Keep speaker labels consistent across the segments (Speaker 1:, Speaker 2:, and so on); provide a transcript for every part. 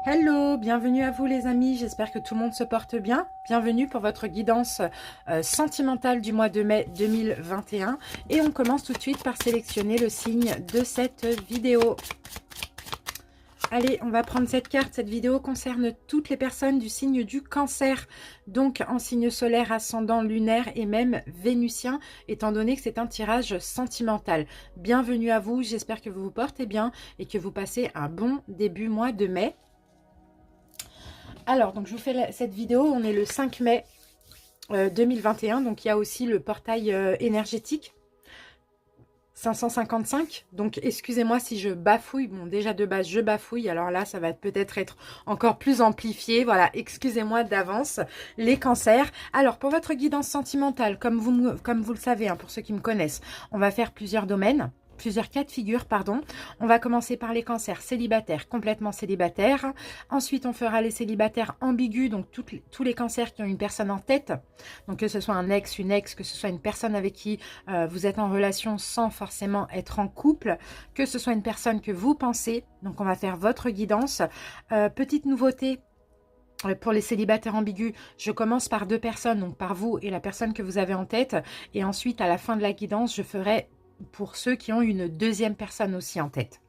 Speaker 1: Hello, bienvenue à vous les amis, j'espère que tout le monde se porte bien. Bienvenue pour votre guidance sentimentale du mois de mai 2021. Et on commence tout de suite par sélectionner le signe de cette vidéo. Allez, on va prendre cette carte. Cette vidéo concerne toutes les personnes du signe du Cancer, donc en signe solaire, ascendant, lunaire et même vénusien, étant donné que c'est un tirage sentimental. Bienvenue à vous, j'espère que vous vous portez bien et que vous passez un bon début mois de mai. Alors, donc je vous fais cette vidéo, on est le 5 mai 2021, donc il y a aussi le portail énergétique 555, donc excusez-moi si je bafouille, bon déjà de base je bafouille, alors là ça va peut-être être encore plus amplifié, voilà, excusez-moi d'avance les cancers. Alors pour votre guidance sentimentale, comme vous le savez, hein, pour ceux qui me connaissent, on va faire plusieurs domaines. Plusieurs cas de figure, pardon. On va commencer par les cancers célibataires, complètement célibataires. Ensuite, on fera les célibataires ambigus, donc tous les cancers qui ont une personne en tête. Donc que ce soit un ex, une ex, que ce soit une personne avec qui vous êtes en relation sans forcément être en couple, que ce soit une personne que vous pensez. Donc on va faire votre guidance. Petite nouveauté. Pour les célibataires ambigus, je commence par deux personnes, donc par vous et la personne que vous avez en tête. Et ensuite, à la fin de la guidance, je ferai pour ceux qui ont une deuxième personne aussi en tête.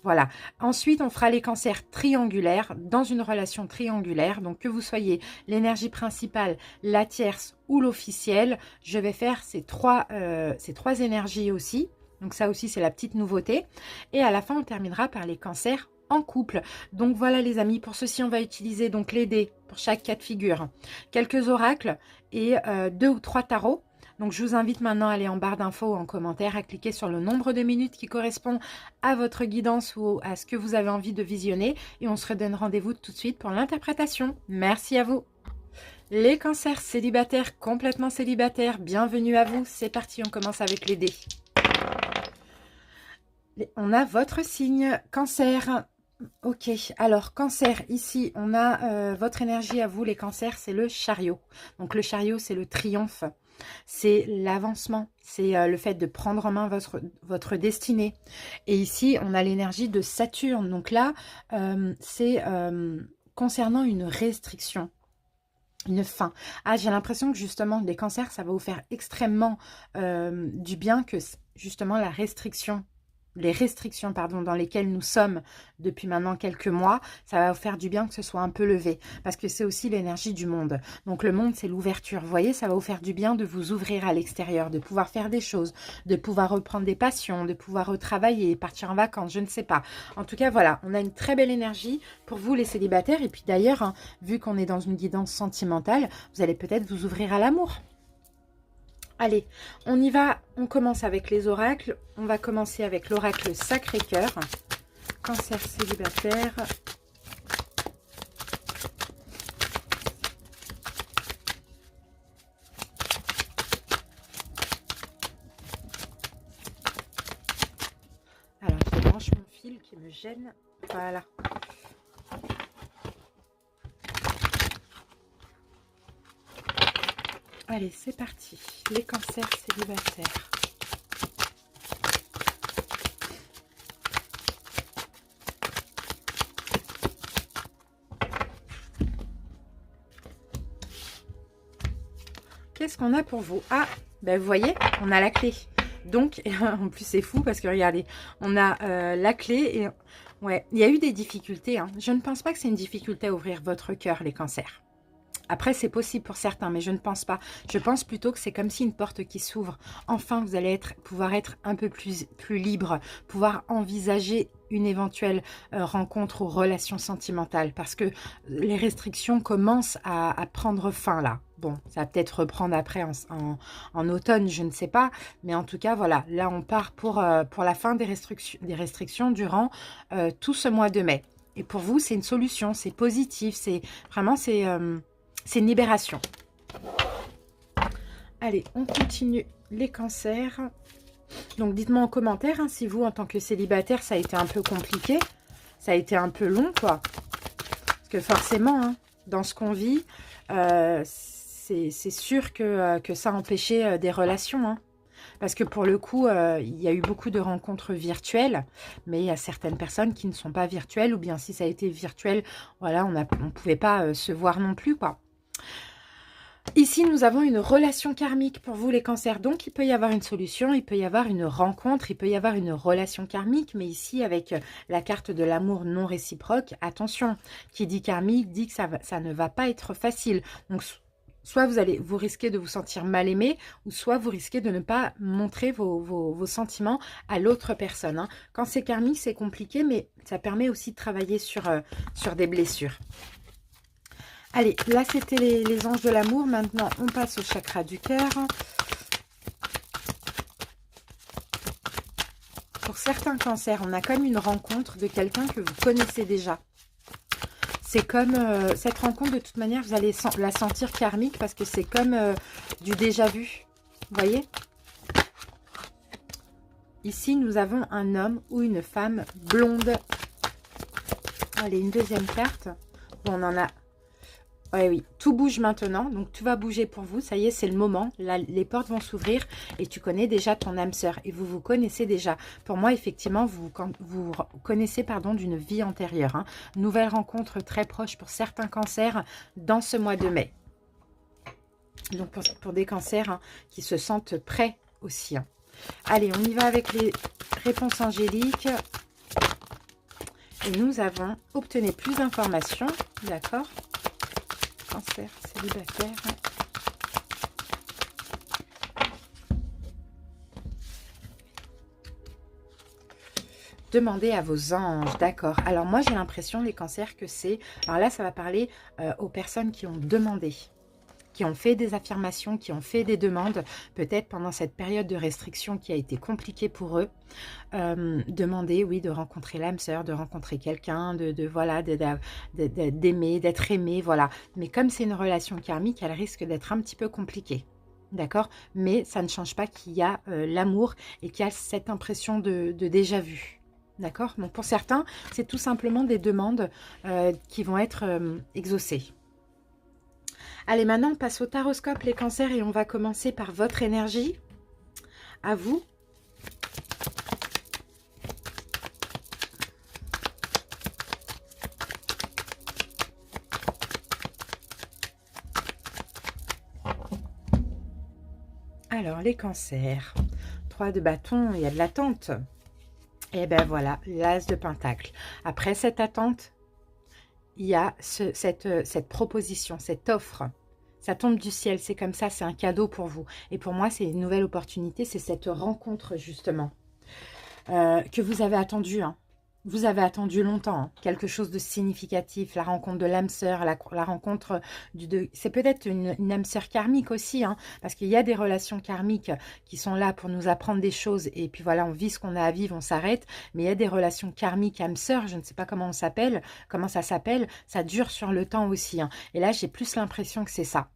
Speaker 1: Voilà. Ensuite, on fera les cancers triangulaires dans une relation triangulaire. Donc, que vous soyez l'énergie principale, la tierce ou l'officielle, je vais faire ces trois énergies aussi. Donc, ça aussi, c'est la petite nouveauté. Et à la fin, on terminera par les cancers en couple. Donc, voilà les amis. Pour ceci, on va utiliser donc les dés pour chaque cas de figure. Quelques oracles et 2 ou 3 tarots. Donc, je vous invite maintenant à aller en barre d'infos ou en commentaire, à cliquer sur le nombre de minutes qui correspond à votre guidance ou à ce que vous avez envie de visionner. Et on se redonne rendez-vous tout de suite pour l'interprétation. Merci à vous. Les cancers célibataires, complètement célibataires, bienvenue à vous. C'est parti, on commence avec les dés. On a votre signe, cancer. Ok, alors cancer, ici on a votre énergie à vous les cancers, c'est le chariot. Donc le chariot c'est le triomphe, c'est l'avancement, c'est le fait de prendre en main votre destinée. Et ici on a l'énergie de Saturne, donc là c'est concernant une restriction. Une fin. Ah, j'ai l'impression que justement les cancers ça va vous faire extrêmement du bien que justement la restriction. Les restrictions pardon, dans lesquelles nous sommes depuis maintenant quelques mois, ça va vous faire du bien que ce soit un peu levé. Parce que c'est aussi l'énergie du monde. Donc le monde, c'est l'ouverture. Vous voyez, ça va vous faire du bien de vous ouvrir à l'extérieur, de pouvoir faire des choses, de pouvoir reprendre des passions, de pouvoir retravailler, partir en vacances, je ne sais pas. En tout cas, voilà, on a une très belle énergie pour vous les célibataires. Et puis d'ailleurs, hein, vu qu'on est dans une guidance sentimentale, vous allez peut-être vous ouvrir à l'amour. Allez, on y va, on commence avec les oracles. On va commencer avec l'oracle Sacré-Cœur. Cancer célibataire. Alors, je branche mon fil qui me gêne. Voilà. Allez, c'est parti. Les cancers célibataires. Qu'est-ce qu'on a pour vous? Ah, ben vous voyez, on a la clé. Donc, en plus c'est fou parce que regardez, on a la clé et... Ouais, il y a eu des difficultés. Hein. Je ne pense pas que c'est une difficulté à ouvrir votre cœur, les cancers. Après, c'est possible pour certains, mais je ne pense pas. Je pense plutôt que c'est comme si une porte qui s'ouvre. Enfin, vous allez pouvoir être un peu plus libre, pouvoir envisager une éventuelle rencontre ou relation sentimentale, parce que les restrictions commencent à prendre fin là. Bon, ça va peut-être reprendre après en automne, je ne sais pas. Mais en tout cas, voilà, là on part pour la fin des restrictions durant tout ce mois de mai. Et pour vous, c'est une solution, c'est positif, c'est vraiment, c'est une libération. Allez, on continue les cancers. Donc, dites-moi en commentaire hein, si vous, en tant que célibataire, ça a été un peu compliqué. Ça a été un peu long, quoi. Parce que forcément, hein, dans ce qu'on vit, c'est sûr que ça a empêché des relations. Hein. Parce que pour le coup, il y a eu beaucoup de rencontres virtuelles, mais il y a certaines personnes qui ne sont pas virtuelles, ou bien si ça a été virtuel, voilà, on ne pouvait pas se voir non plus, quoi. Ici, nous avons une relation karmique pour vous les cancers. Donc, il peut y avoir une solution, il peut y avoir une rencontre, il peut y avoir une relation karmique. Mais ici, avec la carte de l'amour non réciproque, attention, qui dit karmique dit que ça ne va pas être facile. Donc, soit vous risquez de vous sentir mal aimé, ou soit vous risquez de ne pas montrer vos sentiments à l'autre personne, hein. Quand c'est karmique, c'est compliqué, mais ça permet aussi de travailler sur des blessures. Allez, là, c'était les anges de l'amour. Maintenant, on passe au chakra du cœur. Pour certains cancers, on a comme une rencontre de quelqu'un que vous connaissez déjà. C'est comme cette rencontre, de toute manière, vous allez la sentir karmique parce que c'est comme du déjà vu. Vous voyez? Ici, nous avons un homme ou une femme blonde. Allez, une deuxième carte. Bon, on en a... Ouais, oui, tout bouge maintenant, donc tout va bouger pour vous. Ça y est, c'est le moment. Là, les portes vont s'ouvrir et tu connais déjà ton âme sœur et vous vous connaissez déjà. Pour moi, effectivement, vous connaissez d'une vie antérieure, hein. Nouvelle rencontre très proche pour certains cancers dans ce mois de mai. Donc pour des cancers, hein, qui se sentent prêts aussi, hein. Allez, on y va avec les réponses angéliques. Et nous avons obtenu plus d'informations, d'accord? Cancer célibataire. Demandez à vos anges, d'accord. Alors moi j'ai l'impression, les cancers, que c'est... Alors là ça va parler aux personnes qui ont demandé, qui ont fait des affirmations, qui ont fait des demandes, peut-être pendant cette période de restriction qui a été compliquée pour eux. Demander, oui, de rencontrer l'âme sœur, de rencontrer quelqu'un, voilà, d'aimer, d'être aimé, voilà. Mais comme c'est une relation karmique, elle risque d'être un petit peu compliquée. D'accord? Mais ça ne change pas qu'il y a l'amour et qu'il y a cette impression de déjà vu. D'accord? Donc pour certains, c'est tout simplement des demandes qui vont être exaucées. Allez, maintenant, on passe au taroscope, les cancers, et on va commencer par votre énergie. À vous. Alors, les cancers. 3 de bâton, il y a de l'attente. Et ben voilà, l'as de pentacle. Après cette attente, il y a cette proposition, cette offre. Ça tombe du ciel, c'est comme ça, c'est un cadeau pour vous. Et pour moi, c'est une nouvelle opportunité, c'est cette rencontre, justement, que vous avez attendue, hein. Vous avez attendu longtemps, hein, quelque chose de significatif, la rencontre de l'âme sœur, la rencontre c'est peut-être une âme sœur karmique aussi, hein, parce qu'il y a des relations karmiques qui sont là pour nous apprendre des choses, et puis voilà, on vit ce qu'on a à vivre, on s'arrête, mais il y a des relations karmiques âme sœur, je ne sais pas comment ça s'appelle, ça dure sur le temps aussi, hein, et là j'ai plus l'impression que c'est ça.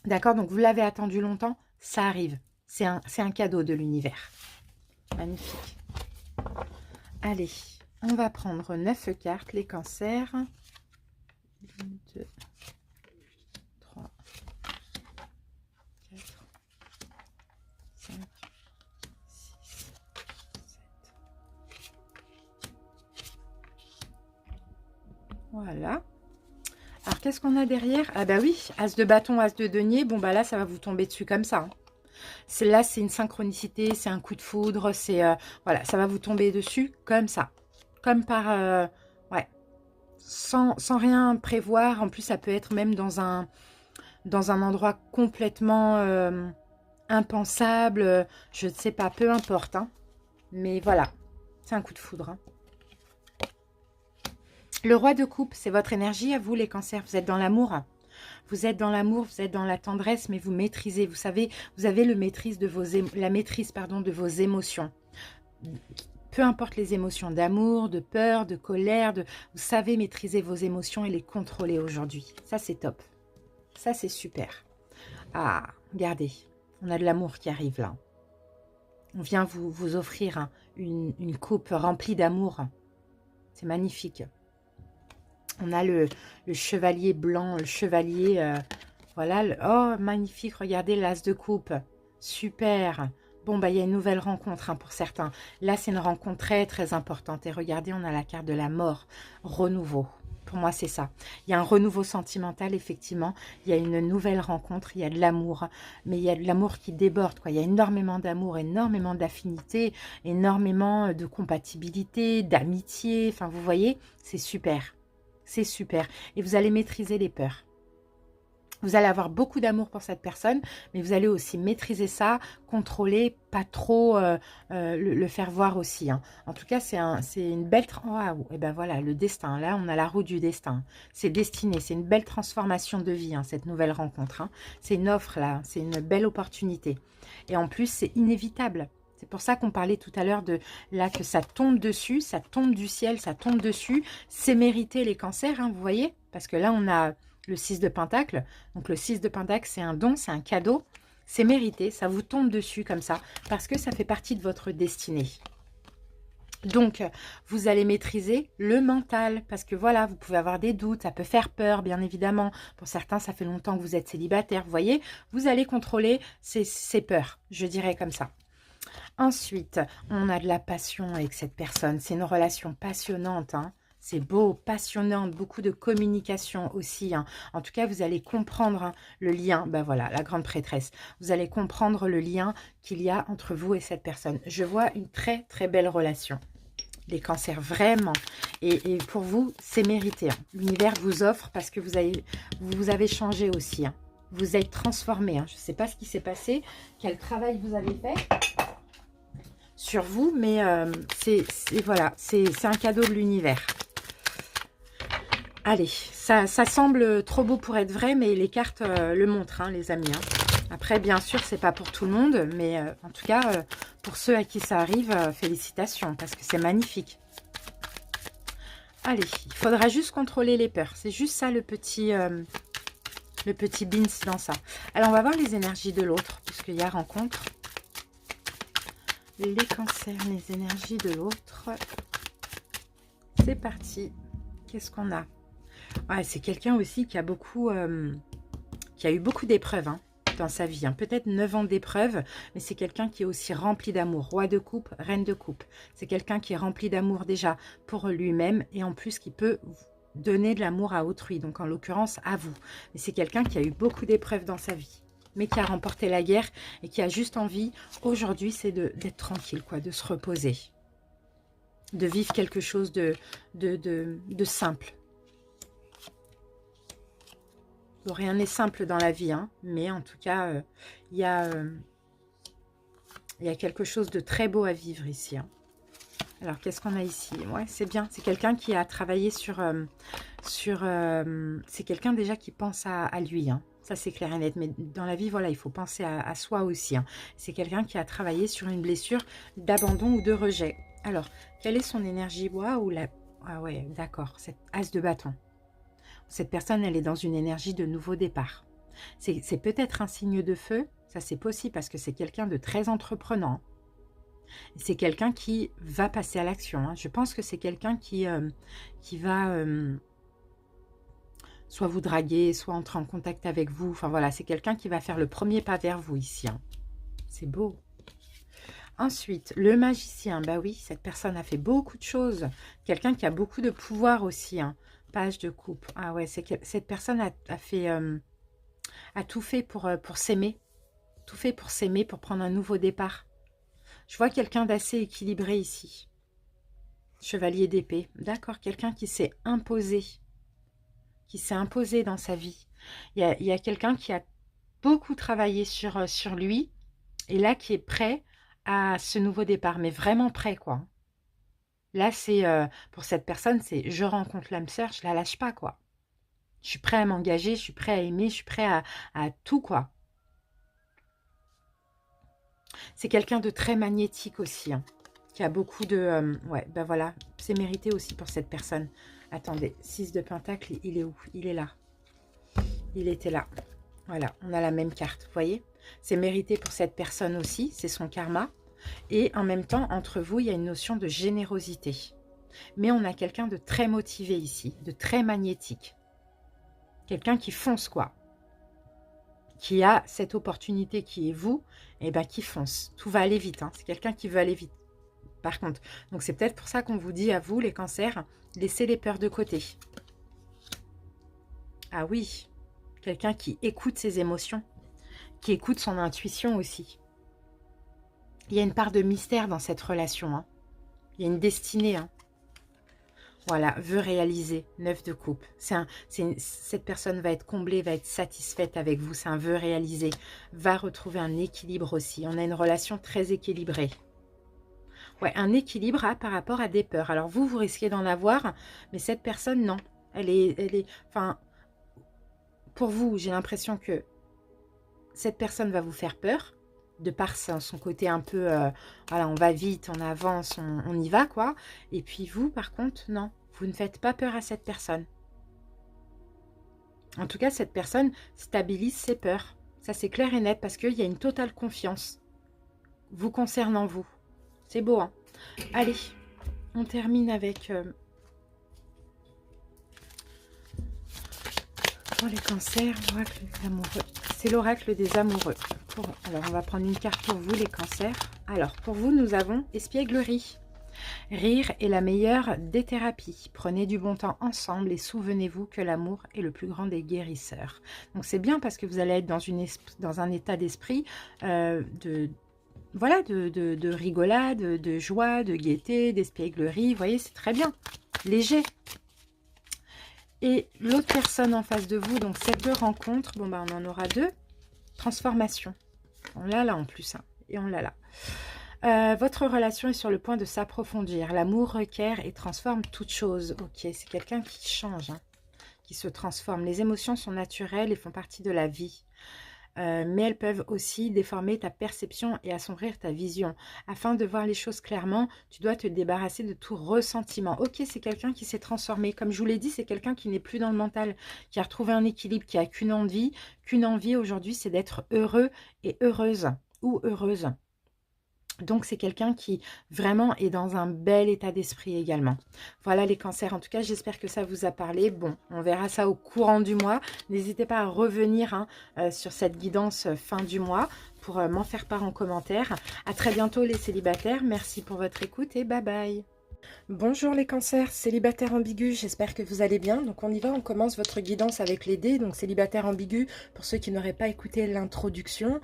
Speaker 1: D'accord, donc vous l'avez attendu longtemps, ça arrive, c'est un cadeau de l'univers. Magnifique. Allez, on va prendre 9 cartes, les cancers. 1, 2, 3, 4, 5, 6, 7. Voilà. Alors, qu'est-ce qu'on a derrière? Ah bah oui, as de bâton, as de denier. Bon, bah là, ça va vous tomber dessus comme ça, hein. Là, c'est une synchronicité, c'est un coup de foudre, c'est... voilà, ça va vous tomber dessus comme ça. Comme par... ouais, sans rien prévoir. En plus, ça peut être même dans un endroit complètement impensable. Je ne sais pas, peu importe, hein. Mais voilà, c'est un coup de foudre, hein. Le roi de coupe, c'est votre énergie à vous, les cancers. Vous êtes dans l'amour. Vous êtes dans l'amour, vous êtes dans la tendresse, mais vous maîtrisez. Vous savez, vous avez la maîtrise de vos émotions. Peu importe les émotions d'amour, de peur, de colère, vous savez maîtriser vos émotions et les contrôler aujourd'hui. Ça, c'est top. Ça, c'est super. Ah, regardez, on a de l'amour qui arrive là. On vient vous offrir, hein, une coupe remplie d'amour. C'est magnifique. On a le chevalier blanc, le chevalier... voilà. Oh, magnifique, regardez l'as de coupe. Super. Bon, bah, il y a une nouvelle rencontre hein, pour certains. Là, c'est une rencontre très, très importante. Et regardez, on a la carte de la mort, renouveau. Pour moi, c'est ça. Il y a un renouveau sentimental, effectivement. Il y a une nouvelle rencontre, il y a de l'amour. Mais il y a de l'amour qui déborde, quoi. Il y a énormément d'amour, énormément d'affinité, énormément de compatibilité, d'amitié. Enfin, vous voyez, c'est super. C'est super. Et vous allez maîtriser les peurs. Vous allez avoir beaucoup d'amour pour cette personne, mais vous allez aussi maîtriser ça, contrôler, pas trop le faire voir aussi. Hein. En tout cas, c'est une belle... Waouh, et ben voilà, le destin. Là, on a la roue du destin. C'est destiné, c'est une belle transformation de vie, hein, cette nouvelle rencontre. Hein. C'est une offre, là, c'est une belle opportunité. Et en plus, c'est inévitable. C'est pour ça qu'on parlait tout à l'heure de là que ça tombe dessus, ça tombe du ciel, ça tombe dessus. C'est mérité les cancers, hein, vous voyez. Parce que là, on a... le 6 de Pentacle. Donc le 6 de Pentacle, c'est un don, c'est un cadeau. C'est mérité, ça vous tombe dessus comme ça, parce que ça fait partie de votre destinée. Donc, vous allez maîtriser le mental, parce que voilà, vous pouvez avoir des doutes, ça peut faire peur, bien évidemment. Pour certains, ça fait longtemps que vous êtes célibataire, vous voyez. Vous allez contrôler ces peurs, je dirais comme ça. Ensuite, on a de la passion avec cette personne. C'est une relation passionnante, hein. C'est beau, passionnante, beaucoup de communication aussi. Hein. En tout cas, vous allez comprendre hein, le lien. Ben voilà, la grande prêtresse. Vous allez comprendre le lien qu'il y a entre vous et cette personne. Je vois une très, très belle relation. Les cancers, vraiment. Et pour vous, c'est mérité. Hein. L'univers vous offre parce que vous avez changé aussi. Hein. Vous êtes transformé. Hein. Je ne sais pas ce qui s'est passé, quel travail vous avez fait sur vous, mais voilà, c'est un cadeau de l'univers. Allez, ça semble trop beau pour être vrai, mais les cartes le montrent, hein, les amis. Hein. Après, bien sûr, c'est pas pour tout le monde, mais en tout cas, pour ceux à qui ça arrive, félicitations, parce que c'est magnifique. Allez, il faudra juste contrôler les peurs. C'est juste ça le petit beans dans ça. Alors, on va voir les énergies de l'autre, puisqu'il y a rencontre. Les cancers, les énergies de l'autre. C'est parti. Qu'est-ce qu'on a? Ouais, c'est quelqu'un aussi qui a eu beaucoup d'épreuves hein, dans sa vie. Hein. Peut-être 9 ans d'épreuves, mais c'est quelqu'un qui est aussi rempli d'amour. Roi de coupe, reine de coupe. C'est quelqu'un qui est rempli d'amour déjà pour lui-même et en plus qui peut donner de l'amour à autrui. Donc en l'occurrence à vous. Mais c'est quelqu'un qui a eu beaucoup d'épreuves dans sa vie, mais qui a remporté la guerre et qui a juste envie, aujourd'hui, c'est d'être tranquille, quoi, de se reposer. De vivre quelque chose de simple. Bon, rien n'est simple dans la vie, hein, mais en tout cas, il y a quelque chose de très beau à vivre ici. Hein. Alors, qu'est-ce qu'on a ici? Ouais, c'est bien. C'est quelqu'un qui a travaillé c'est quelqu'un déjà qui pense à lui. Hein. Ça, c'est clair et net. Mais dans la vie, voilà, il faut penser à soi aussi. Hein. C'est quelqu'un qui a travaillé sur une blessure d'abandon ou de rejet. Alors, quelle est son énergie? Waouh, ah ouais, d'accord. Cette as de bâton. Cette personne, elle est dans une énergie de nouveau départ. C'est peut-être un signe de feu, ça c'est possible parce que c'est quelqu'un de très entreprenant. C'est quelqu'un qui va passer à l'action. Hein. Je pense que c'est quelqu'un qui va soit vous draguer, soit entrer en contact avec vous. Enfin voilà, c'est quelqu'un qui va faire le premier pas vers vous ici. Hein. C'est beau. Ensuite, le magicien. Bah oui, cette personne a fait beaucoup de choses. Quelqu'un qui a beaucoup de pouvoir aussi. Hein. Page de coupe. Ah ouais, cette personne a tout fait pour s'aimer. Tout fait pour s'aimer, pour prendre un nouveau départ. Je vois quelqu'un d'assez équilibré ici. Chevalier d'épée. D'accord, quelqu'un qui s'est imposé. Qui s'est imposé dans sa vie. Il y a quelqu'un qui a beaucoup travaillé sur lui. Et là, qui est prêt à ce nouveau départ. Mais vraiment prêt, quoi. Là, c'est pour cette personne, c'est je rencontre l'âme sœur, je la lâche pas, quoi. Je suis prêt à m'engager, je suis prêt à aimer, je suis prêt à tout, quoi. C'est quelqu'un de très magnétique aussi, hein, qui a beaucoup de... ouais, ben voilà, c'est mérité aussi pour cette personne. Attendez, 6 de Pentacle, il est où? Il est là. Il était là. Voilà, on a la même carte, vous voyez? C'est mérité pour cette personne aussi, c'est son karma. Et en même temps, entre vous, il y a une notion de générosité. Mais on a quelqu'un de très motivé ici, de très magnétique. Quelqu'un qui fonce, quoi. qui a cette opportunité qui est vous, et ben qui fonce. Tout va aller vite, hein. C'est quelqu'un qui veut aller vite, par contre. Donc c'est peut-être pour ça qu'on vous dit à vous, les cancers, laissez les peurs de côté. Ah oui, quelqu'un qui écoute ses émotions, qui écoute son intuition aussi. Il y a une part de mystère dans cette relation, hein. Il y a une destinée, hein. Voilà, veut réaliser, 9 de coupe. Cette personne va être comblée, va être satisfaite avec vous. C'est un vœu réalisé. Va retrouver un équilibre aussi. On a une relation très équilibrée. Ouais, un équilibre par rapport à des peurs. Alors vous risquez d'en avoir, mais cette personne, non. Enfin, pour vous, j'ai l'impression que cette personne va vous faire peur, de par son côté un peu, voilà, on va vite, on avance, on y va, quoi. Et puis vous, par contre, non, vous ne faites pas peur à cette personne. En tout cas, cette personne stabilise ses peurs. Ça, c'est clair et net, parce qu'il y a une totale confiance vous concernant, vous. C'est beau, hein. Allez, on termine avec... pour les cancers, l'oracle des amoureux. C'est l'oracle des amoureux. Alors, on va prendre une carte pour vous, les cancers. Alors, pour vous, nous avons espièglerie. Rire est la meilleure des thérapies. Prenez du bon temps ensemble et souvenez-vous que l'amour est le plus grand des guérisseurs. Donc, c'est bien parce que vous allez être dans un état d'esprit de rigolade, de joie, de gaieté, d'espièglerie. Vous voyez, c'est très bien. Léger. Et l'autre personne en face de vous, donc cette deux rencontres, bon ben on en aura deux. Transformation. On l'a là en plus, hein, et on l'a là. Votre relation est sur le point de s'approfondir. L'amour requiert et transforme toute chose. Ok, c'est quelqu'un qui change, hein, qui se transforme. Les émotions sont naturelles et font partie de la vie. Mais elles peuvent aussi déformer ta perception et assombrir ta vision. Afin de voir les choses clairement, tu dois te débarrasser de tout ressentiment. Ok, c'est quelqu'un qui s'est transformé. Comme je vous l'ai dit, c'est quelqu'un qui n'est plus dans le mental, qui a retrouvé un équilibre, qui a qu'une envie. Qu'une envie aujourd'hui, c'est d'être heureux et heureuse ou heureuse. Donc, c'est quelqu'un qui vraiment est dans un bel état d'esprit également. Voilà les cancers. En tout cas, j'espère que ça vous a parlé. Bon, on verra ça au courant du mois. N'hésitez pas à revenir sur cette guidance fin du mois pour m'en faire part en commentaire. À très bientôt les célibataires. Merci pour votre écoute et bye bye. Bonjour les cancers, célibataires ambigus, j'espère que vous allez bien. Donc on y va, on commence votre guidance avec les dés. Donc célibataire ambigu, pour ceux qui n'auraient pas écouté l'introduction,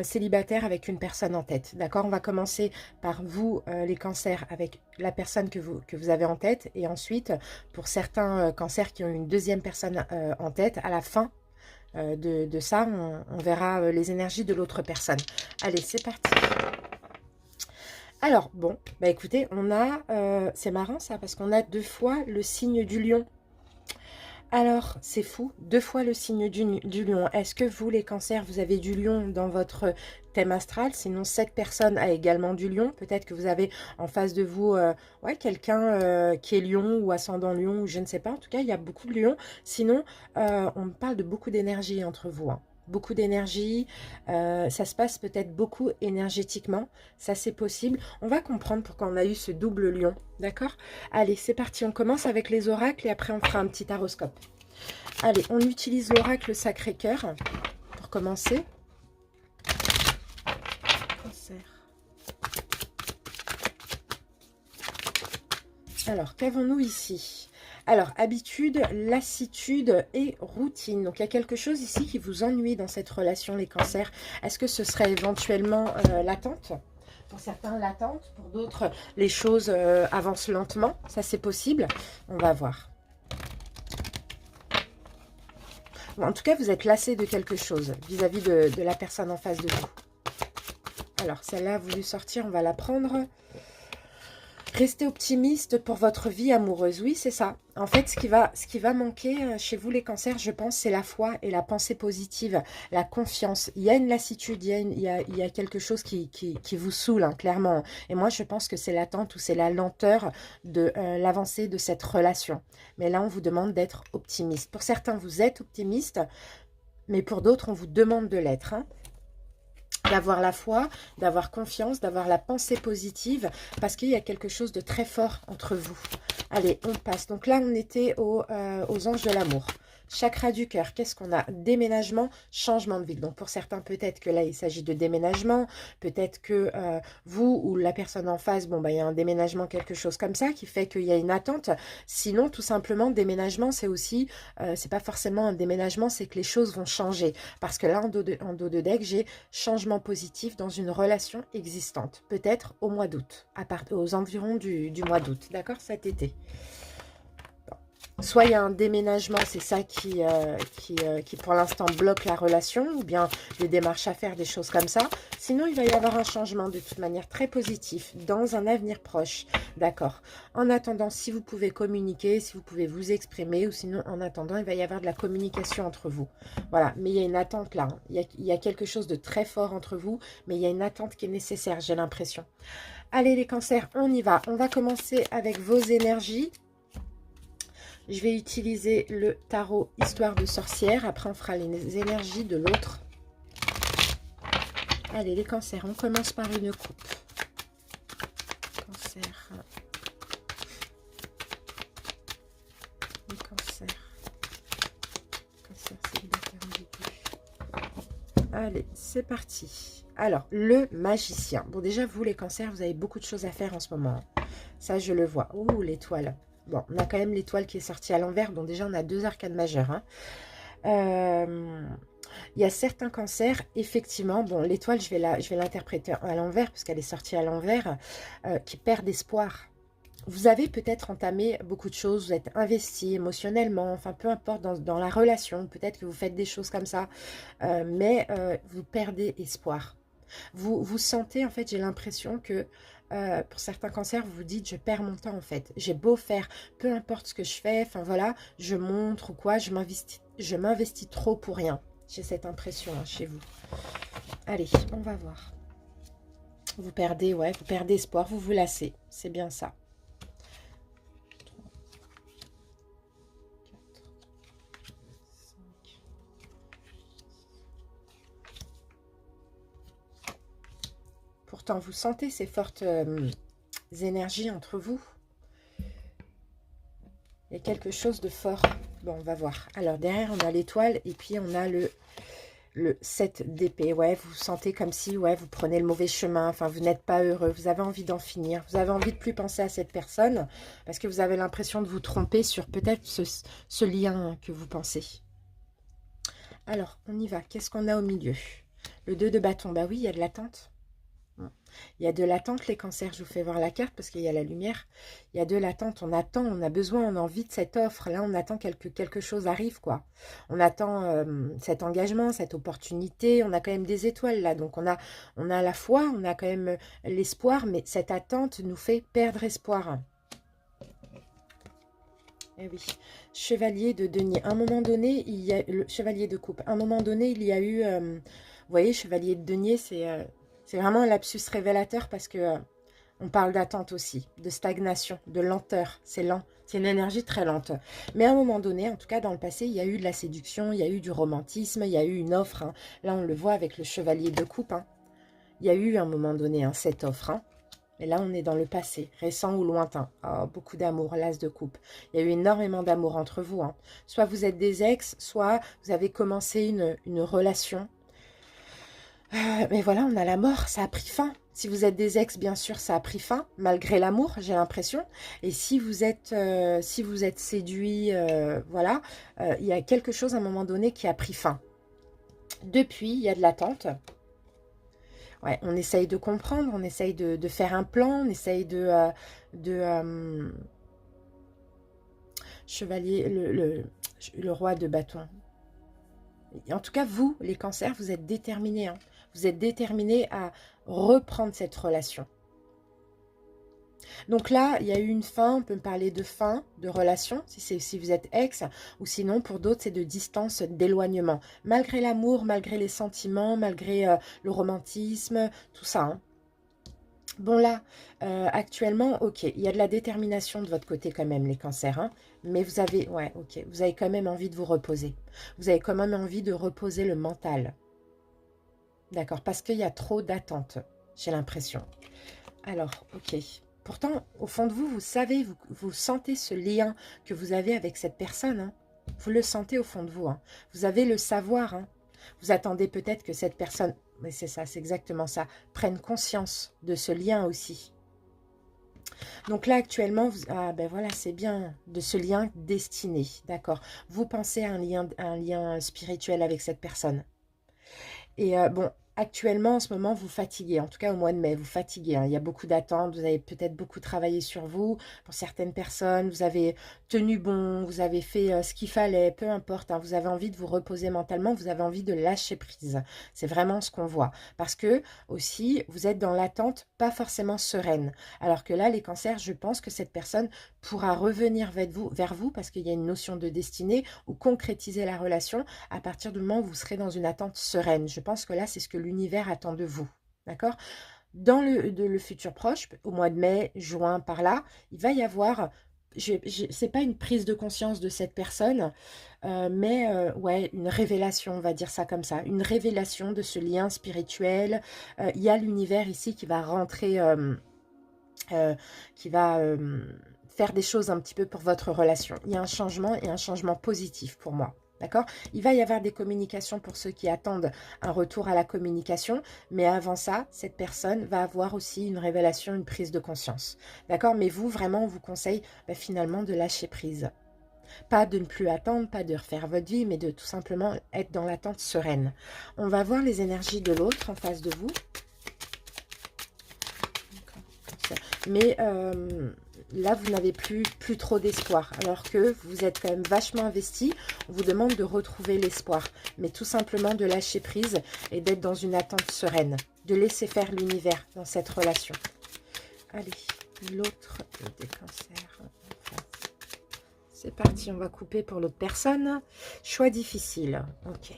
Speaker 1: célibataire avec une personne en tête. D'accord, on va commencer par vous les cancers avec la personne que vous avez en tête. Et ensuite, pour certains cancers qui ont une deuxième personne en tête, à la fin de ça, on verra les énergies de l'autre personne. Allez, c'est parti. Alors, bon, bah écoutez, on a, c'est marrant ça, parce qu'on a 2 fois le signe du lion. Alors, c'est fou, 2 fois le signe du lion. Est-ce que vous, les cancers, vous avez du lion dans votre thème astral? Sinon, cette personne a également du lion. Peut-être que vous avez en face de vous ouais, quelqu'un qui est lion ou ascendant lion, ou je ne sais pas. En tout cas, il y a beaucoup de lions. Sinon, on parle de beaucoup d'énergie entre vous, hein. Beaucoup d'énergie, ça se passe peut-être beaucoup énergétiquement, ça c'est possible. On va comprendre pourquoi on a eu ce double lion, d'accord? Allez, c'est parti, on commence avec les oracles et après on fera un petit horoscope. Allez, on utilise l'oracle Sacré-Cœur pour commencer. Alors, qu'avons-nous ici? Alors, habitude, lassitude et routine. Donc, il y a quelque chose ici qui vous ennuie dans cette relation, les cancers. Est-ce que ce serait éventuellement l'attente? Pour certains, l'attente. Pour d'autres, les choses avancent lentement. Ça, c'est possible. On va voir. Bon, en tout cas, vous êtes lassé de quelque chose vis-à-vis de la personne en face de vous. Alors, celle-là a voulu sortir. On va la prendre. Restez optimiste pour votre vie amoureuse. Oui, c'est ça. En fait, ce qui va manquer chez vous, les cancers, je pense, c'est la foi et la pensée positive, la confiance. Il y a une lassitude, il y a quelque chose qui vous saoule, hein, clairement. Et moi, je pense que c'est l'attente ou c'est la lenteur de l'avancée de cette relation. Mais là, on vous demande d'être optimiste. Pour certains, vous êtes optimiste, mais pour d'autres, on vous demande de l'être, hein. D'avoir la foi, d'avoir confiance, d'avoir la pensée positive, parce qu'il y a quelque chose de très fort entre vous. Allez, on passe. Donc là, on était aux anges de l'amour. Chakra du cœur, qu'est-ce qu'on a? Déménagement, changement de ville. Donc pour certains, peut-être que là, il s'agit de déménagement. Peut-être que vous ou la personne en face, bon, bah, il y a un déménagement, quelque chose comme ça, qui fait qu'il y a une attente. Sinon, tout simplement, déménagement, c'est aussi, c'est pas forcément un déménagement, c'est que les choses vont changer. Parce que là, en dos de deck, j'ai changement positif dans une relation existante. Peut-être au mois d'août, aux environs du mois d'août, d'accord, cet été. Soit il y a un déménagement, c'est ça qui pour l'instant bloque la relation, ou bien des démarches à faire, des choses comme ça. Sinon, il va y avoir un changement de toute manière très positif dans un avenir proche. D'accord. En attendant, si vous pouvez communiquer, si vous pouvez vous exprimer, ou sinon, en attendant, il va y avoir de la communication entre vous. Voilà, mais il y a une attente là. Hein. Il y a quelque chose de très fort entre vous, mais il y a une attente qui est nécessaire, j'ai l'impression. Allez les cancers, on y va. On va commencer avec vos énergies. Je vais utiliser le tarot Histoire de sorcière. Après, on fera les énergies de l'autre. Allez, les cancers, on commence par une coupe. Cancer. Les cancers. Cancer célibataire ambigu. Allez, c'est parti. Alors, le magicien. Bon, déjà, vous, les cancers, vous avez beaucoup de choses à faire en ce moment. Ça, je le vois. Ouh, l'étoile. Bon, on a quand même l'étoile qui est sortie à l'envers. Donc déjà, on a 2 arcanes majeures. Hein. Il y a certains cancers, effectivement, bon, l'étoile, je vais l'interpréter à l'envers, parce qu'elle est sortie à l'envers, qui perdent espoir. Vous avez peut-être entamé beaucoup de choses, vous êtes investi émotionnellement, enfin, peu importe, dans la relation, peut-être que vous faites des choses comme ça, mais vous perdez espoir. Vous sentez, en fait, j'ai l'impression que pour certains cancers, vous vous dites, je perds mon temps, en fait. J'ai beau faire, peu importe ce que je fais, enfin voilà, je montre ou quoi, je m'investis trop pour rien. J'ai cette impression hein, chez vous. Allez, on va voir. Vous perdez, ouais, vous perdez espoir, vous vous lassez. C'est bien ça. 5. Pourtant, vous sentez ces fortes énergies entre vous. Il y a quelque chose de fort. Bon, on va voir. Alors, derrière, on a l'étoile et puis on a le 7 d'épée. Ouais, vous sentez comme si ouais, vous prenez le mauvais chemin. Enfin, vous n'êtes pas heureux. Vous avez envie d'en finir. Vous avez envie de plus penser à cette personne parce que vous avez l'impression de vous tromper sur peut-être ce lien que vous pensez. Alors, on y va. Qu'est-ce qu'on a au milieu? Le 2 de bâton. Bah oui, il y a de l'attente. Il y a de l'attente, les cancers, je vous fais voir la carte parce qu'il y a la lumière. Il y a de l'attente, on attend, on a besoin, on a envie de cette offre. Là, on attend quelque chose arrive, quoi. On attend cet engagement, cette opportunité. On a quand même des étoiles, là. Donc, on a la foi, on a quand même l'espoir, mais cette attente nous fait perdre espoir. Eh oui, chevalier de denier. À un moment donné, il y a le chevalier de coupe. À un moment donné, il y a eu... vous voyez, chevalier de denier, c'est vraiment un lapsus révélateur parce que on parle d'attente aussi, de stagnation, de lenteur. C'est lent, c'est une énergie très lente. Mais à un moment donné, en tout cas dans le passé, il y a eu de la séduction, il y a eu du romantisme, il y a eu une offre. Hein. Là, on le voit avec le chevalier de coupe. Hein. Il y a eu à un moment donné hein, cette offre. Hein. Et là, on est dans le passé, récent ou lointain. Oh, beaucoup d'amour, l'as de coupe. Il y a eu énormément d'amour entre vous. Hein. Soit vous êtes des ex, soit vous avez commencé une relation. Mais voilà, on a la mort, ça a pris fin. Si vous êtes des ex, bien sûr, ça a pris fin, malgré l'amour, j'ai l'impression. Et si vous êtes séduit, voilà, il y a quelque chose à un moment donné qui a pris fin. Depuis, il y a de l'attente. Ouais, on essaye de comprendre, on essaye de faire un plan, on essaye chevalier, le roi de bâton. En tout cas, vous, les cancers, vous êtes déterminés. Hein. Vous êtes déterminés à reprendre cette relation. Donc là, il y a eu une fin, on peut me parler de fin de relation, si vous êtes ex, ou sinon pour d'autres, c'est de distance, d'éloignement. Malgré l'amour, malgré les sentiments, malgré le romantisme, tout ça. Hein. Bon là, actuellement, ok, il y a de la détermination de votre côté quand même, les cancers, hein, mais vous avez, ouais, ok, vous avez quand même envie de vous reposer. Vous avez quand même envie de reposer le mental. D'accord, parce qu'il y a trop d'attentes, j'ai l'impression. Alors, ok. Pourtant, au fond de vous, vous savez, vous sentez ce lien que vous avez avec cette personne. Hein. Vous le sentez au fond de vous. Hein. Vous avez le savoir. Hein. Vous attendez peut-être que cette personne, mais c'est ça, c'est exactement ça, prenne conscience de ce lien aussi. Donc là, actuellement, ah ben voilà, c'est bien, de ce lien destiné, d'accord. Vous pensez à un lien spirituel avec cette personne. Et bon, actuellement, en ce moment, vous fatiguez. En tout cas, au mois de mai, vous fatiguez. Hein. Il y a beaucoup d'attentes. Vous avez peut-être beaucoup travaillé sur vous. Pour certaines personnes, vous avez tenu bon. Vous avez fait ce qu'il fallait. Peu importe. Hein. Vous avez envie de vous reposer mentalement. Vous avez envie de lâcher prise. C'est vraiment ce qu'on voit. Parce que, aussi, vous êtes dans l'attente pas forcément sereine. Alors que là, les cancers, je pense que cette personne pourra revenir vers vous parce qu'il y a une notion de destinée ou concrétiser la relation à partir du moment où vous serez dans une attente sereine. Je pense que là, c'est ce que l'univers attend de vous. D'accord? Dans le futur proche, au mois de mai, juin, par là, il va y avoir... c'est pas une prise de conscience de cette personne, mais ouais, une révélation, on va dire ça comme ça. Une révélation de ce lien spirituel. Il y a l'univers ici qui va rentrer... qui va faire des choses un petit peu pour votre relation. Il y a un changement et un changement positif pour moi. D'accord? Il va y avoir des communications pour ceux qui attendent un retour à la communication, mais avant ça, cette personne va avoir aussi une révélation, une prise de conscience. D'accord? Mais vous, vraiment, on vous conseille finalement de lâcher prise. Pas de ne plus attendre, pas de refaire votre vie, mais de tout simplement être dans l'attente sereine. On va voir les énergies de l'autre en face de vous. Mais là, vous n'avez plus trop d'espoir. Alors que vous êtes quand même vachement investi. On vous demande de retrouver l'espoir. Mais tout simplement de lâcher prise et d'être dans une attente sereine. De laisser faire l'univers dans cette relation. Allez, l'autre des cancers. C'est parti, on va couper pour l'autre personne. Choix difficile. Ok,